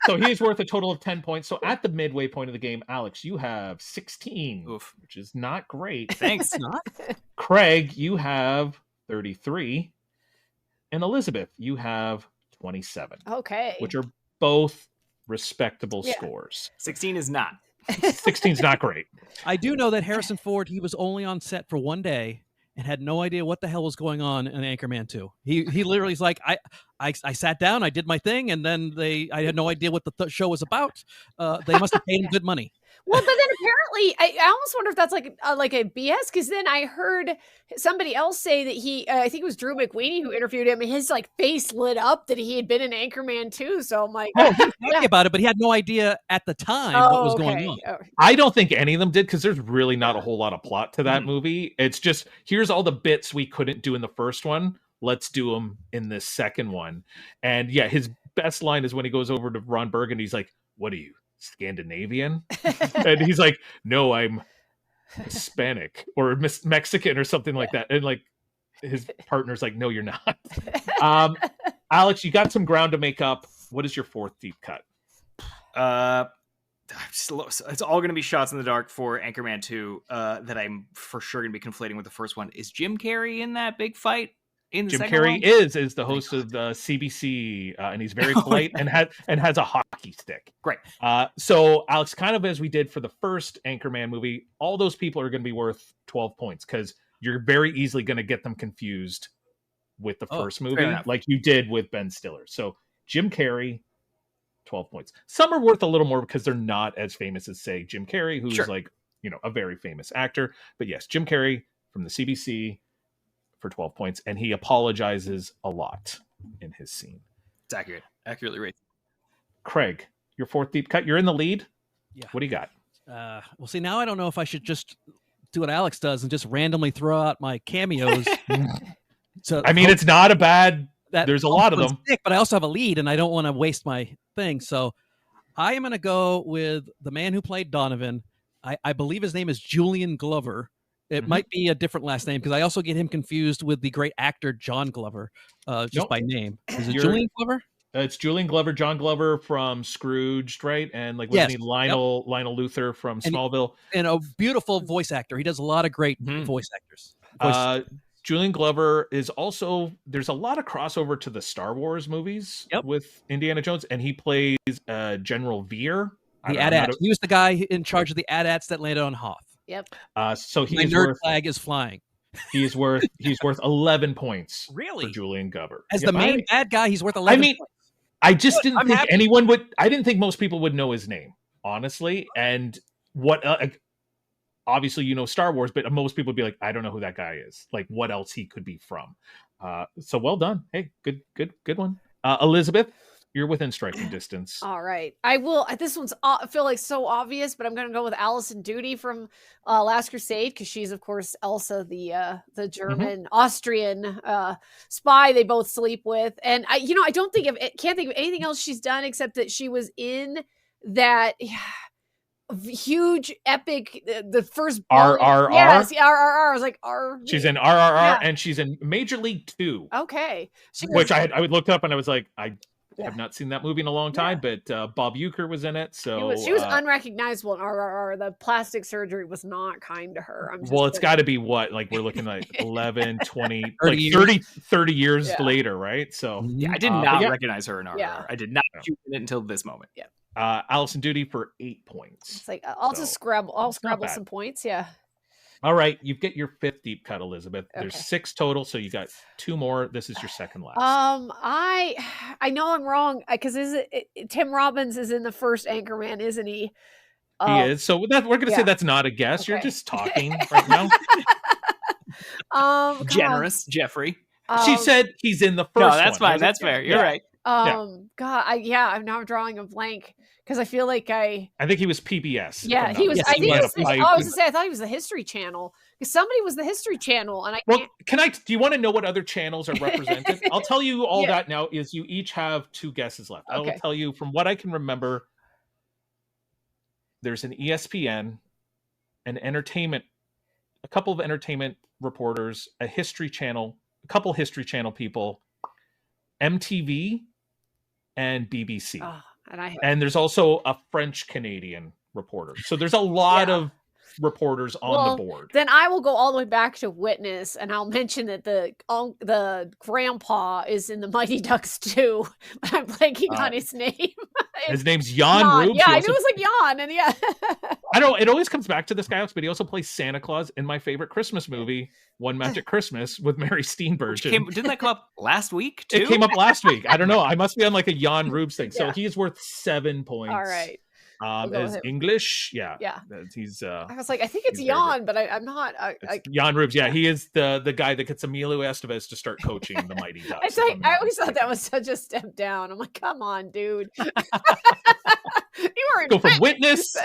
So he's worth a total of 10 points. So at the midway point of the game, Alex, you have 16, Oof. which is not great. Thanks. Craig, you have 33. And Elizabeth, you have 27. Okay. Which are both respectable Yeah. scores. 16 is not. 16 is not great. I do know that Harrison Ford, he was only on set for one day and had no idea what the hell was going on in Anchorman 2. He literally is like, I sat down, I did my thing, and then I had no idea what the show was about. They must have paid him good money. Well, but then apparently, I almost wonder if that's like a BS, because then I heard somebody else say that I think it was Drew McWeeny who interviewed him, and his like face lit up that he had been in Anchorman too. So I'm like, He was happy about it, but he had no idea at the time what was going on. Oh, I don't think any of them did because there's really not a whole lot of plot to that movie. It's just, here's all the bits we couldn't do in the first one. Let's do them in this second one. And yeah, his best line is when he goes over to Ron Burgundy. He's like, what are you, Scandinavian? And he's like, no, I'm Hispanic or Mexican or something like that. And like his partner's like, no, you're not. Alex, you got some ground to make up. What is your fourth deep cut? It's all going to be shots in the dark for Anchorman 2 that I'm for sure going to be conflating with the first one. Is Jim Carrey in that big fight? in the Jim second Carrey one? is the host of the CBC, and he's very polite and has a hockey stick. Great. So Alex, kind of as we did for the first Anchorman movie, all those people are going to be worth 12 points because you're very easily going to get them confused with the first movie, like you did with Ben Stiller. So Jim Carrey, 12 points. Some are worth a little more because they're not as famous as, say, Jim Carrey, who's like, a very famous actor. But yes, Jim Carrey from the CBC for 12 points, and he apologizes a lot in his scene. It's accurate. Accurately rated. Craig, your fourth deep cut. You're in the lead. Yeah. What do you got? Well, see, now I don't know if I should just do what Alex does and just randomly throw out my cameos. So I mean, it's not a bad... There's a lot of them. But I also have a lead, and I don't want to waste my thing. So I am going to go with the man who played Donovan. I believe his name is Julian Glover. It might be a different last name because I also get him confused with the great actor John Glover, just by name. Is it Julian Glover? It's Julian Glover, John Glover from Scrooged, right? And wasn't he Lionel Luthor from Smallville? And a beautiful voice actor. He does a lot of great voice actors. Julian Glover is also, there's a lot of crossover to the Star Wars movies with Indiana Jones, and he plays General Veer. The AT-ATs. He was the guy in charge of the AT-ATs that landed on Hoth. Yep. So my nerd flag is flying. He's worth 11 points. Really? For Julian Glover. As the main bad guy, he's worth 11 points. I just didn't think anyone would, I didn't think most people would know his name, honestly. And what, obviously, Star Wars, but most people would be like, I don't know who that guy is. Like, what else he could be from. So well done. Hey, good one. Elisabeth, you're within striking distance. All right. I will. This one's, I feel like so obvious, but I'm going to go with Alison Doody from Last Crusade because she's, of course, Elsa, the German, Austrian spy they both sleep with. And I can't think of anything else she's done except that she was in that huge epic, the first RRR. Yes, RRR. I was like, she's in RRR and she's in Major League 2. Okay. Which I looked up and I was like, I have not seen that movie in a long time, but Bob Uecker was in it. So she was unrecognizable in RRR. The plastic surgery was not kind to her. It's got to be what, like we're looking like 11, 20, 30 years later, right? So I did not recognize her in RRR. Yeah. I did not shoot in it until this moment. Yeah. Alison Doody for 8 points. It's like I'll scrabble some points. Yeah. All right, you get your fifth deep cut, Elisabeth. There's 6 total, so you got 2 more. This is your second last. I know I'm wrong because Tim Robbins is in the first Anchorman, isn't he? He is. So we're going to say that's not a guess. Okay. You're just talking right now. Generous, Jeffrey. She said he's in the first. No, that's fine. That's fair. You're right. God, I'm now drawing a blank because I feel like I think he was PBS. Yeah, he was. I think I was going to say I thought he was the History Channel because somebody was the History Channel, and do you want to know what other channels are represented? I'll tell you all that now. Is you each have 2 guesses left. Okay. I will tell you from what I can remember. There's an ESPN, an entertainment, a couple of entertainment reporters, a History Channel, a couple History Channel people, MTV. And BBC. And there's also a French Canadian reporter. So there's a lot of reporters on the board. Then I will go all the way back to Witness, and I'll mention that the grandpa is in the Mighty Ducks too. But I'm blanking on his name. His name's Jan Rubes. Yeah, I knew it was like Jan, and I don't know. It always comes back to this guy, but he also plays Santa Claus in my favorite Christmas movie, One Magic Christmas, with Mary Steenburgen. Didn't that come up last week too? It came up last week. I don't know. I must be on like a Jan Rubes thing. So he's worth 7 points. All right. As English, he's. I was like, I think it's Jan, but I'm not. Jan Rubes, he is the guy that gets Emilio Estevez to start coaching the Mighty Ducks. I always thought that was such a step down. I'm like, come on, dude. You were go from Witness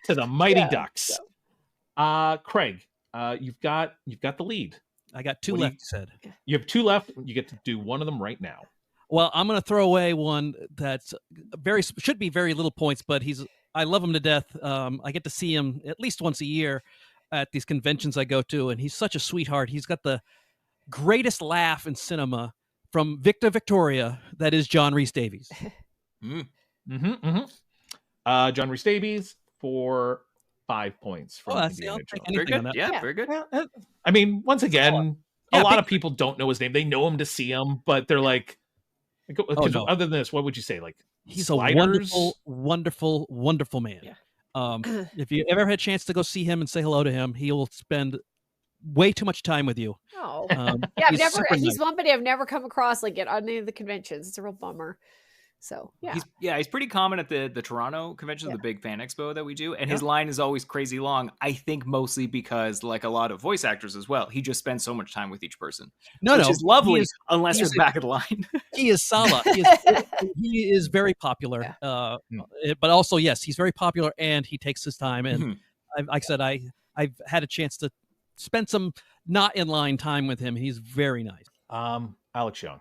to the Mighty Ducks. So. Craig, you've got the lead. I got 2 left. You have 2 left. You get to do one of them right now. Well, I'm going to throw away one that's should be very little points, but I love him to death. I get to see him at least once a year at these conventions I go to, and he's such a sweetheart. He's got the greatest laugh in cinema from Victor Victoria. That is John Rhys Davies. John Rhys Davies for 5 points from Indiana Jones. Very good. Yeah, very good. I mean, once again, a lot of people don't know his name. They know him to see him, but they're like, no. other than this, what would you say? Like, he's sliders? a wonderful, wonderful, wonderful man. Yeah. If you ever had a chance to go see him and say hello to him, he will spend way too much time with you. Oh, Yeah, he's somebody I've never come across like at any of the conventions. It's a real bummer. So he's pretty common at the Toronto convention, the big fan expo that we do, and his line is always crazy long. I think mostly because, like a lot of voice actors as well, he just spends so much time with each person. Which is lovely, unless you're back of the line. He is Sala. He is very popular, but also yes, he's very popular, and he takes his time. And like I said, I've had a chance to spend some not in line time with him. He's very nice. Alex Young.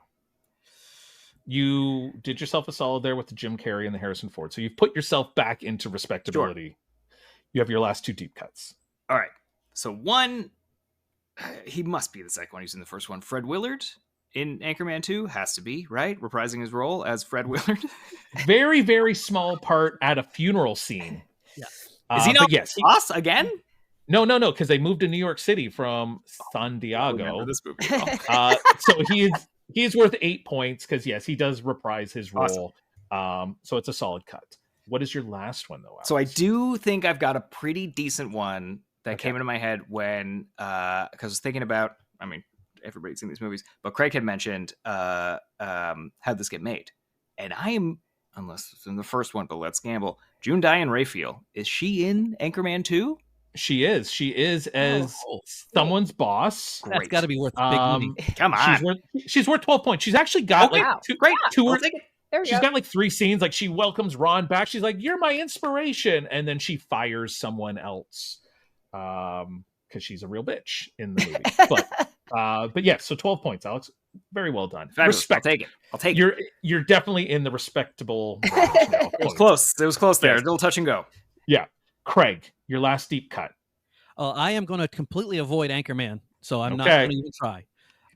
You did yourself a solid there with the Jim Carrey and the Harrison Ford. So you've put yourself back into respectability. Sure. You have your last 2 deep cuts. All right. So one, he must be the second one. He's in the first one. Fred Willard in Anchorman 2 has to be, right? Reprising his role as Fred Willard. Very, very small part at a funeral scene. Yeah. Is he not boss again? No, because they moved to New York City from San Diego. This movie. So he's worth 8 points because, yes, he does reprise his role. Awesome. So it's a solid cut. What is your last one, though, Alex? So I do think I've got a pretty decent one that came into my head when, because I was thinking about, I mean, everybody's seen these movies, but Craig had mentioned how'd this get made? And unless it's in the first one, but let's gamble. June Diane Raphael, is she in Anchorman 2? She is as someone's boss. That's got to be worth a big money. Come on. She's worth 12 points. She's actually got she's got like 3 scenes. Like she welcomes Ron back. She's like, "You're my inspiration," and then she fires someone else because she's a real bitch in the movie. But yeah, so 12 points, Alex. Very well done. Fabulous. Respect. I'll take it. You're definitely in the respectable range now. It was close there. A little touch and go. Yeah. Craig, your last deep cut. I am going to completely avoid Anchorman, so I'm not going to even try.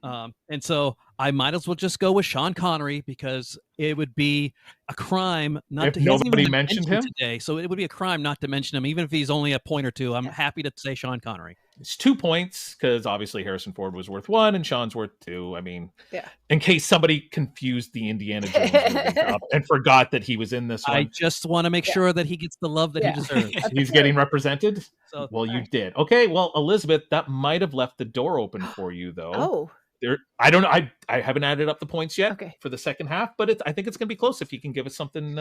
And so I might as well just go with Sean Connery because it would be a crime not if to. Nobody mentioned him today, so it would be a crime not to mention him, even if he's only a point or two. I'm happy to say Sean Connery. It's 2 points because obviously Harrison Ford was worth 1 and Sean's worth 2. I mean, in case somebody confused the Indiana Jones movie up and forgot that he was in this one. I just want to make sure that he gets the love that he deserves. He's getting represented. So, you did. Okay, well, Elisabeth, that might have left the door open for you, though. I don't know. I haven't added up the points yet for the second half, but I think it's going to be close if you can give us something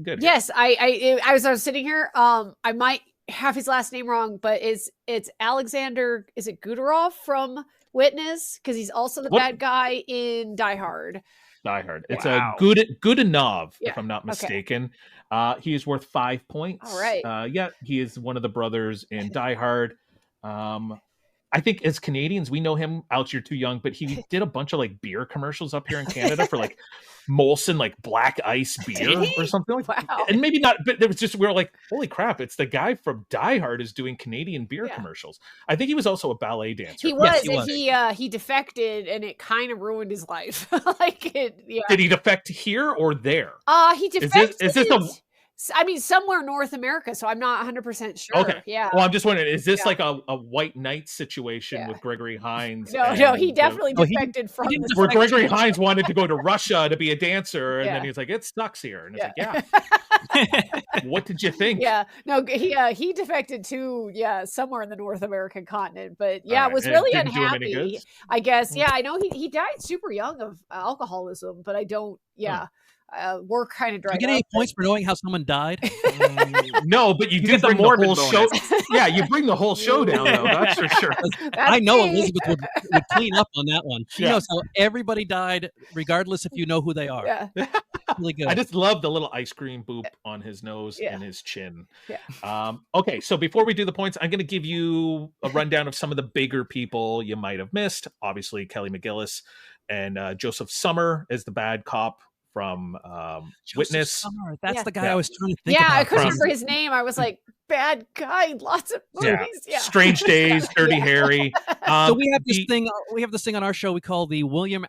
good. Yes, I was sitting here. I might have his last name wrong, but it's Alexander. Is it Gudorov from Witness? Because he's also the bad guy in Die Hard. Die Hard. It's a Godunov, if I'm not mistaken. He is worth 5 points. All right. He is one of the brothers in Die Hard. I think as Canadians, we know him. Alex, you're too young, but he did a bunch of like beer commercials up here in Canada for like Molson, like black ice beer or something like that. And maybe not, but there was just, we were like, holy crap, it's the guy from Die Hard is doing Canadian beer commercials. I think he was also a ballet dancer. He was. He defected and it kind of ruined his life. Did he defect here or there? He defected. Is this somewhere North America, so I'm not 100% sure. Okay. Yeah. Well, I'm just wondering, is this like a White Knight situation with Gregory Hines? No, he definitely defected from where Gregory Hines wanted to go to Russia to be a dancer, and then he's like, it sucks here. And it's like, what did you think? Yeah. No, he defected to, somewhere in the North American continent. But was really unhappy, I guess. Yeah, I know he died super young of alcoholism, but I don't, work kind of dried up. Do you get any points for knowing how someone died? No, but you do bring the whole show. Yeah, you bring the whole show down, though. That's for sure. I know Elisabeth would clean up on that one. She knows how everybody died, regardless if you know who they are. Yeah. Really good. I just love the little ice cream boop on his nose and his chin. Yeah. Okay, so before we do the points, I'm going to give you a rundown of some of the bigger people you might have missed. Obviously, Kelly McGillis and Joseph Summer as the bad cop from Witness. Summer. That's the guy I was trying to think about. I couldn't remember his name. I was like, bad guy, lots of movies. Yeah. Strange Days, Dirty Harry. So we have this thing. We have this thing on our show we call the William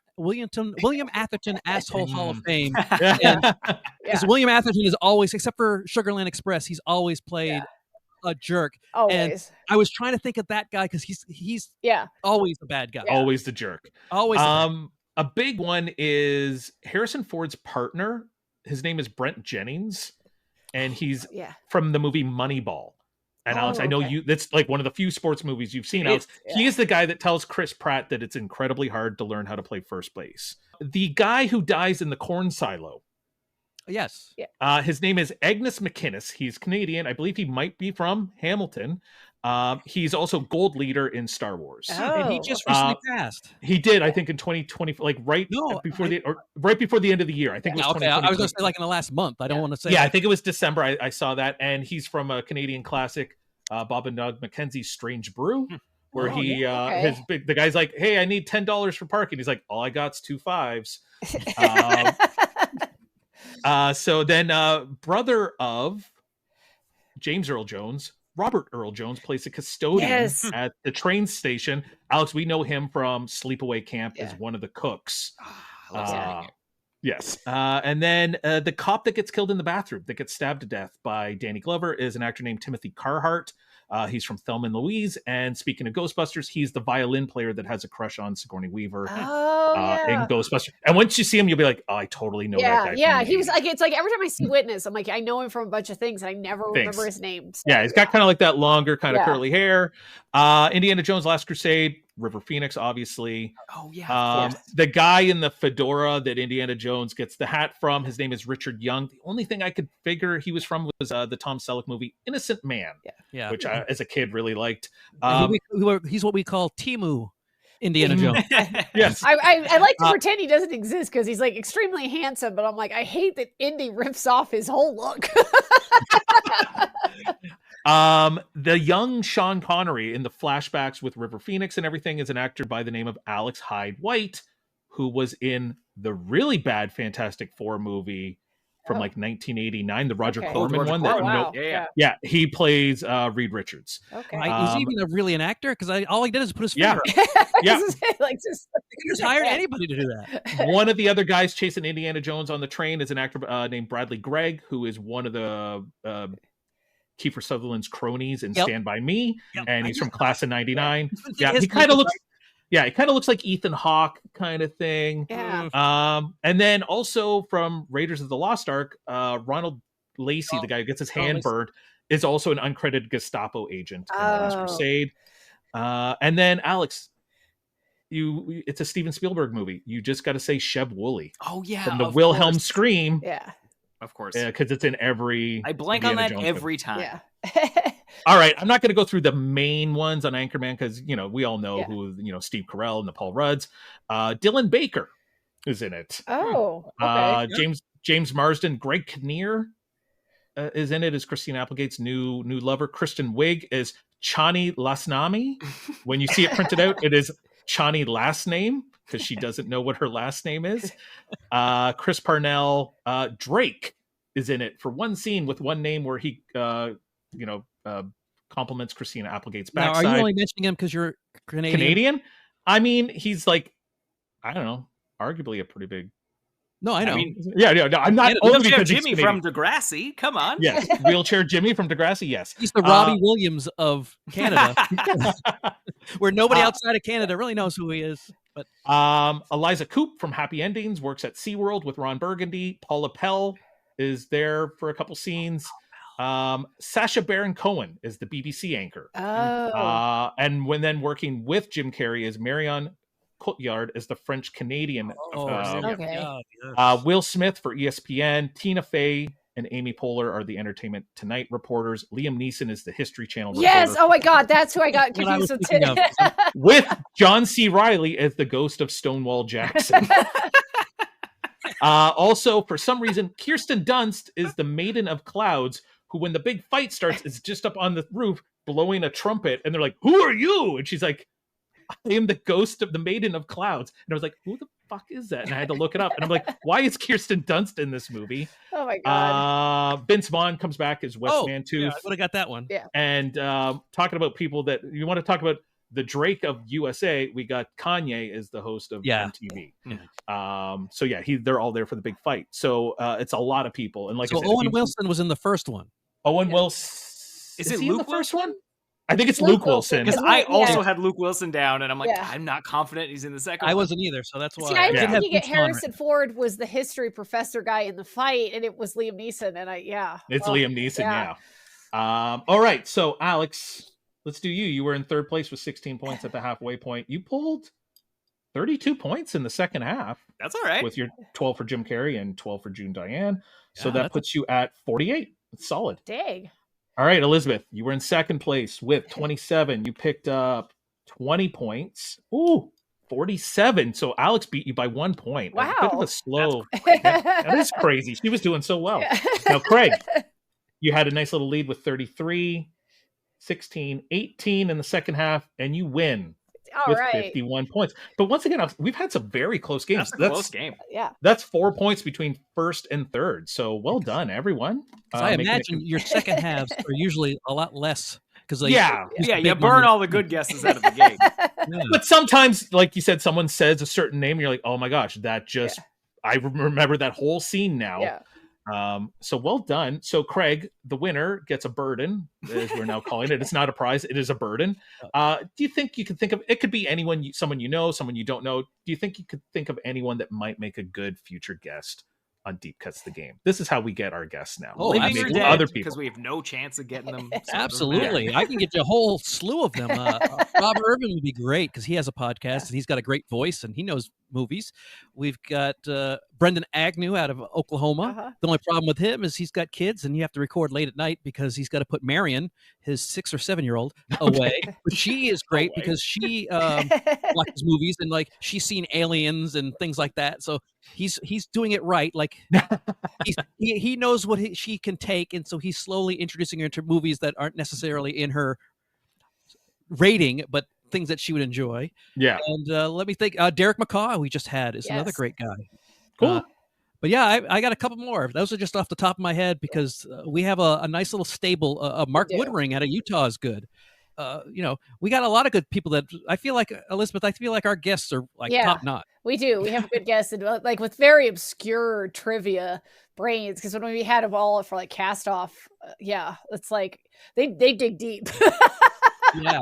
Atherton Asshole Hall of Fame. Because William Atherton is always, except for Sugarland Express, he's always played a jerk. Always. I was trying to think of that guy because he's Yeah. always the bad guy. Always the jerk. Always. A big one is Harrison Ford's partner. His name is Brent Jennings, and he's Yeah. from the movie Moneyball. And Alex, I know okay. that's like one of the few sports movies you've seen, Alex. He is the guy that tells Chris Pratt that it's incredibly hard to learn how to play first base. The guy who dies in the corn silo. Yes. Yeah. His name is Agnes McInnes. He's Canadian. I believe he might be from Hamilton. He's also gold leader in Star Wars. And he just recently passed. He did, I think, in 2020, like right before the end of the year. I think it was 2020. I was going to say like in the last month. I don't want to say. Yeah, I think it was December. I saw that, and he's from a Canadian classic, Bob and Doug McKenzie's Strange Brew, where the guy's like, "Hey, I need $10 for parking." He's like, "All I got's 2 5s." So then, brother of James Earl Jones, Robert Earl Jones, plays a custodian at the train station. Alex, we know him from Sleepaway Camp as one of the cooks. Yes. And then the cop that gets killed in the bathroom, that gets stabbed to death by Danny Glover, is an actor named Timothy Carhart. He's from Thelma and Louise. And speaking of Ghostbusters, he's the violin player that has a crush on Sigourney Weaver in Ghostbusters. And once you see him, you'll be like, oh, I totally know that guy. Yeah, he was like, it's like every time I see Witness, I'm like, I know him from a bunch of things, and I never remember his name. So, yeah, he's got kind of like that longer, kind of curly hair. Indiana Jones, Last Crusade, River Phoenix, obviously. Oh, yeah. The guy in the fedora that Indiana Jones gets the hat from, his name is Richard Young. The only thing I could figure he was from was the Tom Selleck movie Innocent Man, which I, as a kid, really liked. He's what we call Timu Indiana Jones. Yes. I like to pretend he doesn't exist because he's like extremely handsome, but I'm like, I hate that Indy rips off his whole look. The young Sean Connery in the flashbacks with River Phoenix and everything is an actor by the name of Alex Hyde White, who was in the really bad Fantastic Four movie from like 1989, the Roger Corman one. Yeah, he plays Reed Richards. Okay. Is he even really an actor? Because all he did is put his finger up. Yeah. Like just hire anybody to do that. One of the other guys chasing Indiana Jones on the train is an actor named Bradley Gregg, who is one of the Kiefer Sutherland's cronies in Stand By Me, and he's from Class of '99. Yeah, he kind of looks. Yeah, it kind of looks like Ethan Hawke kind of thing. Yeah. And then also from Raiders of the Lost Ark, Ronald Lacey, the guy who gets his hand burned, is also an uncredited Gestapo agent in The Last Crusade. And then Alex, it's a Steven Spielberg movie. You just got to say Sheb Woolley. Oh yeah, from the Wilhelm scream. Yeah. Of course. Because it's in every... I blank on that every time. Yeah. All right, I'm not going to go through the main ones on Anchorman because, we all know who, Steve Carell and the Paul Rudds. Dylan Baker is in it. Oh, okay. James Marsden, Greg Kinnear is in it as Christine Applegate's new lover. Kristen Wiig is Chani Lasnami. When you see it printed out, it is Chani last name, because she doesn't know what her last name is. Chris Parnell, Drake is in it for one scene with one name where he, compliments Christina Applegate's backside. Now, are you only mentioning him because you're Canadian? I mean, he's like, I don't know, arguably a pretty big. No, I know. I mean, no, I'm not only because Jimmy from Degrassi. Come on. Yes, wheelchair Jimmy from Degrassi. Yes, he's the Robbie Williams of Canada, where nobody outside of Canada really knows who he is. But Eliza Coupe from Happy Endings works at SeaWorld with Ron Burgundy. Paula Pell is there for a couple scenes. Sacha Baron Cohen is the BBC anchor. And then working with Jim Carrey is Marion Cotillard as the French Canadian. Will Smith for ESPN. Tina Fey and Amy Poehler are the Entertainment Tonight reporters. Liam Neeson is the History Channel reporter. Yes, oh my God, that's who I got confused with. With John C. Reilly as the ghost of Stonewall Jackson. Also, for some reason, Kirsten Dunst is the Maiden of Clouds, who, when the big fight starts, is just up on the roof blowing a trumpet, and they're like, "Who are you?" And she's like, "I am the ghost of the Maiden of Clouds." And I was like, "Who the fuck is that?" And I had to look it up, and I'm like, "Why is Kirsten Dunst in this movie?" Oh my God. Vince Vaughn comes back as Wes Mantooth. Yeah, I would have got that one. Yeah. And talking about people that you want to talk about. The Drake of USA, we got Kanye as the host of MTV. So yeah, they're all there for the big fight. So it's a lot of people. And like I said, Owen Wilson was in the first one. Owen Wilson. Is it he in Luke the first Wilson? one? I think it's Luke Luke Wilson. Because Yeah. I also had Luke Wilson down, and I'm like, Yeah. I'm not confident he's in the second I one. wasn't either, so that's why. See, I was did have thinking Vince Vaughn Harrison Ford was the history professor guy in the fight, and it was Liam Neeson, and It's Liam Neeson, yeah. All right, so Alex, let's do you. You were in third place with 16 points at the halfway point. You pulled 32 points in the second half. That's all right. With your 12 for Jim Carrey and 12 for June Diane. So Yeah, that puts you at 48. It's solid. Dang. All right, Elisabeth, you were in second place with 27. You picked up 20 points. Ooh, 47. So Alex beat you by 1 point. Wow. A bit of a slow. That is crazy. She was doing so well. Now, Craig, you had a nice little lead with 33, 16, 18 in the second half, and you win. All with right. 51 points. But once again, we've had some very close games. That's a close game. Yeah. That's 4 points between first and third. So well done, everyone. I imagine your second halves are usually a lot less because you burn all the good guesses out of the gate. Yeah. But sometimes, like you said, someone says a certain name, and you're like, oh my gosh, that just I remember that whole scene now. Yeah. So well done. So Craig, the winner, gets a burden, as we're now calling it. It's not a prize; it is a burden. Do you think you can think of it? Could be anyone, someone you know, someone you don't know. Do you think you could think of anyone that might make a good future guest on Deep Cuts the Game? This is how we get our guests now. Oh, We Living make or absolutely. dead, other people. because we have no chance of getting them. So it doesn't Absolutely. matter. I can get you a whole slew of them. Rob Irvin would be great because he has a podcast and he's got a great voice and he knows movies. We've got Brendan Agnew out of Oklahoma. Uh-huh. The only problem with him is he's got kids and you have to record late at night because he's got to put Marion, his 6 or 7-year-old, away. But she is great because she watches movies and like she's seen Aliens and things like that. So he's doing it right. Like he knows what she can take, and so he's slowly introducing her into movies that aren't necessarily in her rating, but things that she would enjoy. Yeah. And let me think. Derek McCaw, we just had, is another Yes. great guy. Cool. But yeah, I got a couple more. Those are just off the top of my head because we have a nice little stable. Mark We do. Woodring out of Utah is good. We got a lot of good people that I feel like, Elisabeth, I feel like our guests are like top notch. We do. We have a good guest, and like with very obscure trivia brains. Because when we had them all for like cast off, it's like they dig deep. Yeah.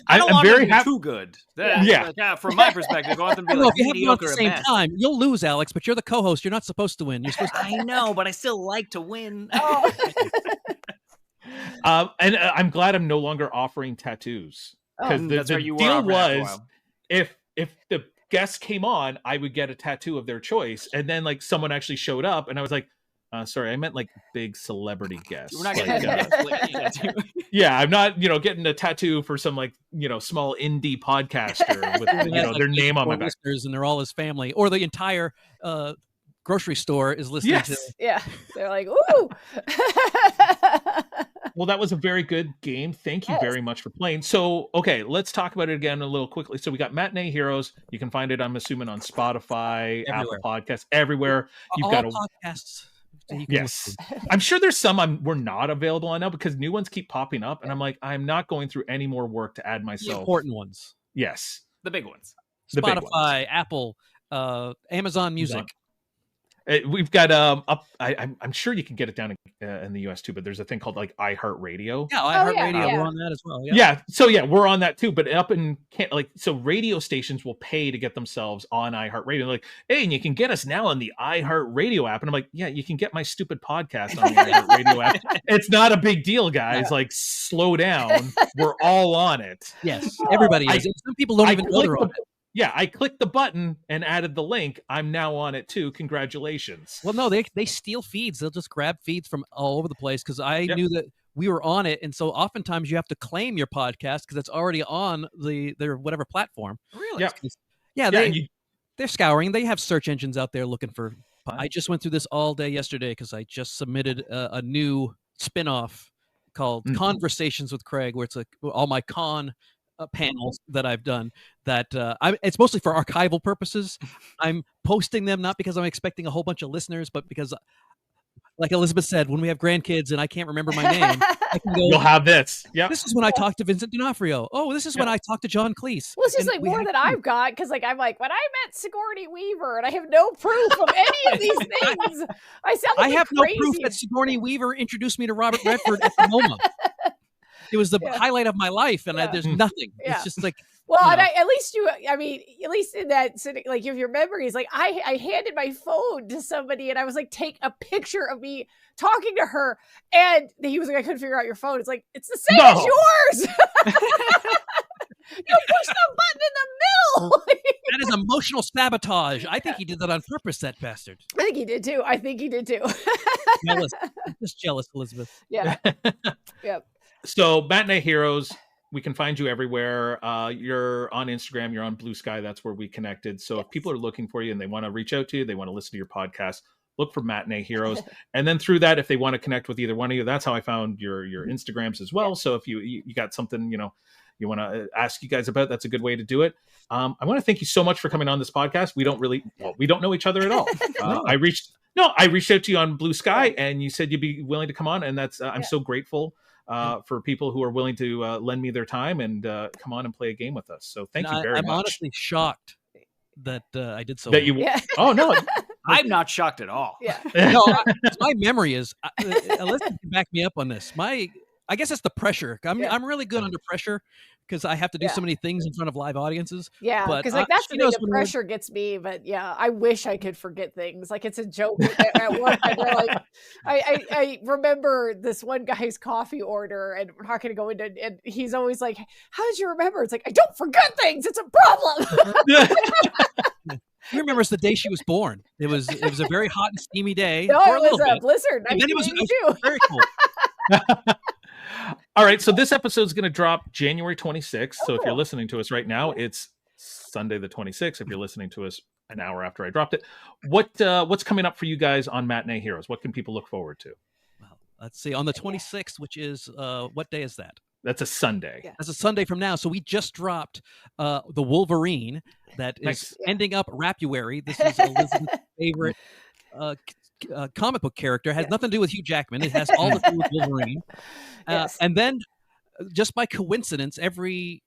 I don't I'm want very them to be happy. too good. Yeah. From my perspective, I want them to be No, like if you have them at mediocre the at same best. time, you'll lose, Alex. But you're the co-host. You're not supposed to win. You're supposed to. I know, but I still like to win. Oh. And I'm glad I'm no longer offering tattoos because That's the right, you were deal offering after a was while. if the guests came on, I would get a tattoo of their choice, and then like someone actually showed up, and I was like, sorry, I meant like big celebrity guests. We're not Like, getting tattoo. yeah, I'm not, getting a tattoo for some like, small indie podcaster with, their name on my back. Listeners, and they're all his family, or the entire grocery store is listening to. Yeah, they're like, ooh. Well, that was a very good game. Thank you Yes. very much for playing. So, okay, let's talk about it again a little quickly. So we got Matinee Heroes. You can find it, I'm assuming, on Spotify, Everywhere. Apple Podcasts, everywhere. You've all got podcasts. that you can Yes. listen to. I'm sure there's some we're not available on now because new ones keep popping up, and I'm like, I'm not going through any more work to add The myself. important ones. Yes. The big ones. The big ones. Spotify, Apple, Amazon Music. We've got I'm sure you can get it down in the US too, but there's a thing called like iHeartRadio. Yeah, yeah, iHeartRadio, yeah. we're on that as well. Yeah. So yeah, we're on that too. But up in so radio stations will pay to get themselves on iHeartRadio. Like, hey, and you can get us now on the iHeartRadio app. And I'm like, yeah, you can get my stupid podcast on the iHeartRadio app. It's not a big deal, guys. Like, slow down. We're all on it. Yes, everybody is. Some people don't even know they're on it. Yeah, I clicked the button and added the link. I'm now on it too. Congratulations. Well, no, they steal feeds. They'll just grab feeds from all over the place because I knew that we were on it, and so oftentimes you have to claim your podcast because it's already on their whatever platform. Really? Yeah. They're scouring. They have search engines out there looking for. I just went through this all day yesterday because I just submitted a new spinoff called Conversations with Craig, where it's all my con panels that I've done that it's mostly for archival purposes. I'm posting them not because I'm expecting a whole bunch of listeners, but because, like Elisabeth said, when we have grandkids and I can't remember my name, I can go, You'll have this. Yeah. this is when I talked to Vincent D'Onofrio. Oh, this is when I talked to John Cleese. Well, it's just And like we more have than to- I've got because like I'm like when I met Sigourney Weaver and I have no proof of any of these things. I sound like I have no crazy. proof that Sigourney Weaver introduced me to Robert Redford at the MoMA. it was the highlight of my life, and there's nothing. It's just like. Well, and at least in that, like, if your memories, like, I handed my phone to somebody and I was like, take a picture of me talking to her, and he was like, I couldn't figure out your phone. It's like, it's the same as yours. You pushed the button in the middle. That is emotional sabotage. I think he did that on purpose, that bastard. I think he did too. Jealous. I'm just jealous, Elizabeth. Yeah. Yep. So Matinee Heroes, we can find you everywhere. You're on Instagram, you're on Blue Sky. That's where we connected. So if people are looking for you and they want to reach out to you, they want to listen to your podcast, look for Matinee Heroes. And then through that, if they want to connect with either one of you, that's how I found your Instagrams as well. So if you got something, you want to ask you guys about, that's a good way to do it. I want to thank you so much for coming on this podcast. We don't know each other at all. I reached out to you on Blue Sky, and you said you'd be willing to come on. And that's, I'm so grateful for people who are willing to lend me their time and come on and play a game with us. So thank you very much. I'm honestly shocked that I did so that well. Oh, no. I'm not shocked at all. Yeah. No, my memory is, Alyssa can back me up on this. I guess it's the pressure. I'm really good under pressure because I have to do so many things in front of live audiences. Yeah, because like that's the thing. The pressure gets me, but I wish I could forget things. Like, it's a joke at work. I remember this one guy's coffee order, and we're not going to go into. And he's always like, "How did you remember?" It's like, I don't forget things. It's a problem. He remembers the day she was born. It was a very hot and steamy day. No, it was a blizzard. And then it was very cool. All right, so this episode is going to drop January 26th. So if you're listening to us right now, it's Sunday the 26th. If you're listening to us an hour after I dropped it, what's coming up for you guys on Matinee Heroes? What can people look forward to? Well, let's see. On the 26th, which is what day is that? That's a Sunday. Yeah. That's a Sunday from now. So we just dropped the Wolverine that is ending up Rapuary. This is Elizabeth's favorite comic book character. It has nothing to do with Hugh Jackman. It has all to do with Wolverine. And then, just by coincidence, every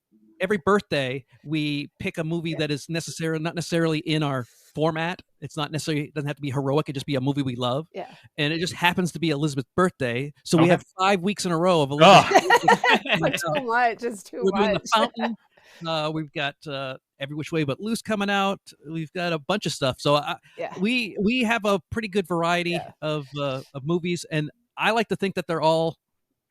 birthday we pick a movie that is not necessarily in our format. It's not necessarily, doesn't have to be heroic. It just be a movie we love. Yeah. And it just happens to be Elizabeth's birthday. So we have 5 weeks in a row of Elizabeth. It's too much. It's too much. We're doing The Fountain. We've got Every Which Way But Loose coming out. We've got a bunch of stuff. So we have a pretty good variety of movies, and I like to think that they're all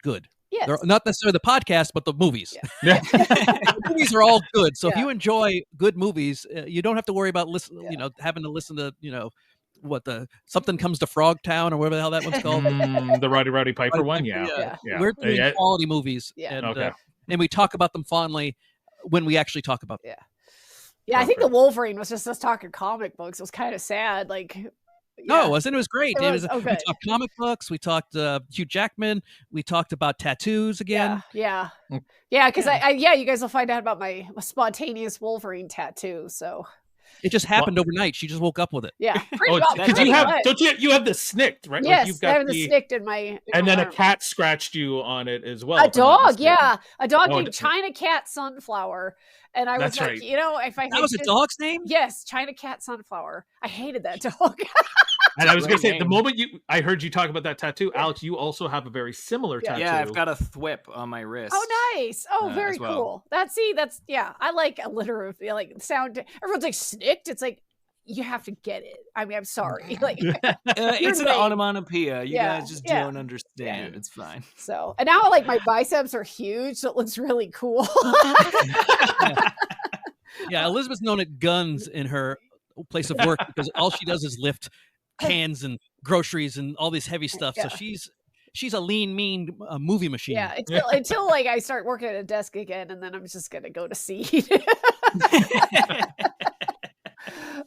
good. Yes. They're not necessarily the podcast, but the movies. Yeah. The movies are all good. So if you enjoy good movies, you don't have to worry about having to listen to Something Comes to Frogtown or whatever the hell that one's called. The Rowdy Piper one. Yeah. We're doing quality movies, and we talk about them fondly when we actually talk about them. Yeah, I think the Wolverine was just us talking comic books. It was kind of sad. No, it wasn't. It was great. We talked comic books. We talked Hugh Jackman. We talked about tattoos again. Yeah. Because you guys will find out about my spontaneous Wolverine tattoo. So it just happened overnight. She just woke up with it. Yeah. Because you have the snicked, right? Yes, you've got I have the snicked in my. And then a cat scratched you on it as well. A dog, a dog named China Cat Sunflower. And I was like, if I that was a dog's name? Yes, China Cat Sunflower. I hated that dog. And I was going to say, the moment I heard you talk about that tattoo, Alex, you also have a very similar tattoo. Yeah, I've got a thwip on my wrist. Oh, nice. Oh, very cool. That's I like alliterative, sound. Everyone's like snicked. It's like, you have to get it. I mean, I'm sorry. It's an onomatopoeia. You guys just don't understand. It's fine. So, and now my biceps are huge, so it looks really cool. Elizabeth's known at guns in her place of work because all she does is lift cans and groceries and all this heavy stuff. So she's a lean, mean movie machine. Yeah, until I start working at a desk again, and then I'm just gonna go to seed.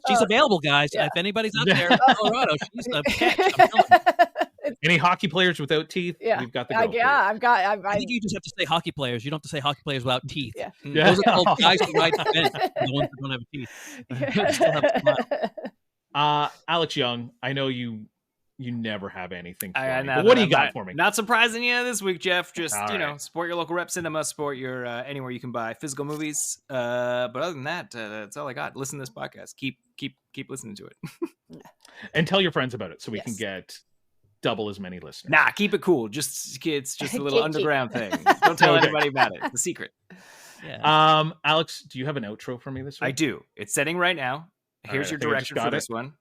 She's available, guys. If anybody's out there in Colorado, she's a catch. Any hockey players without teeth? Yeah, we've got the I think you just have to say hockey players. You don't have to say hockey players without teeth. Yeah. Those are called guys who ride the fence. The ones that don't have teeth. Alex Young, I know you never have anything for me. But what do you got for me? Not surprising you this week, Jeff. Just support your local rep cinema, support your anywhere you can buy physical movies. But other than that, that's all I got. Listen to this podcast. Keep listening to it. And tell your friends about it so we can get double as many listeners. Nah, keep it cool. It's just a little Gatekeep. underground thing. Don't tell Okay. anybody about it. It's a secret. Yeah. Alex, do you have an outro for me this week? I do. It's setting right now. Here's right, your I think I just direction got for it. this one.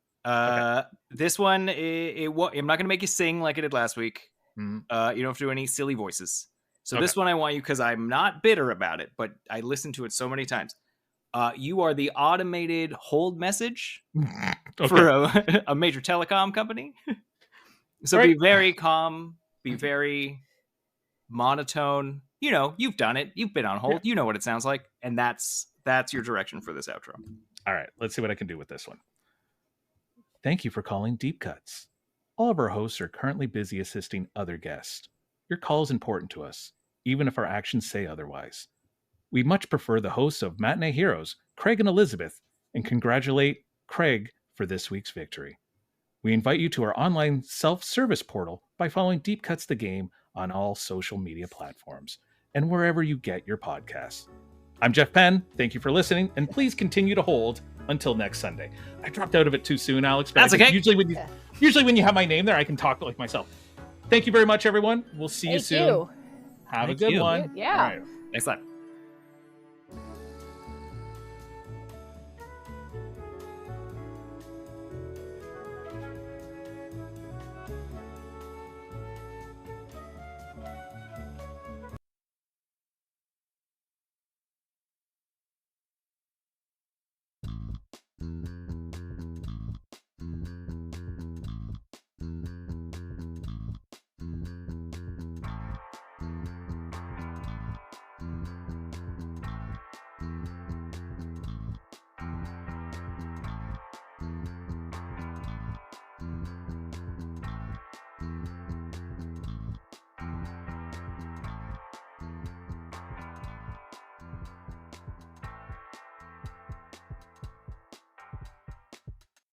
This one, I'm not going to make you sing like I did last week. Mhm. You don't have to do any silly voices. So Okay. this one I want you, because I'm not bitter about it, but I listened to it so many times. You are the automated hold message for a major telecom company. So Right. be very calm, be very monotone. You know, you've done it. You've been on hold. You know what it sounds like. And that's your direction for this outro. All right, let's see what I can do with this one. Thank you for calling Deep Cuts. All of our hosts are currently busy assisting other guests. Your call is important to us, even if our actions say otherwise. We much prefer the hosts of Matinee Heroes, Craig and Elisabeth, and congratulate Craig for this week's victory. We invite you to our online self-service portal by following Deep Cuts the Game on all social media platforms and wherever you get your podcasts. I'm Jeff Penn. Thank you for listening, and please continue to hold until next Sunday. I dropped out of it too soon, Alex. But That's okay. Usually when you have my name there, I can talk like myself. Thank you very much, everyone. We'll see you Thank soon. you. Have Thank a good you. one. Yeah. All right. Excellent.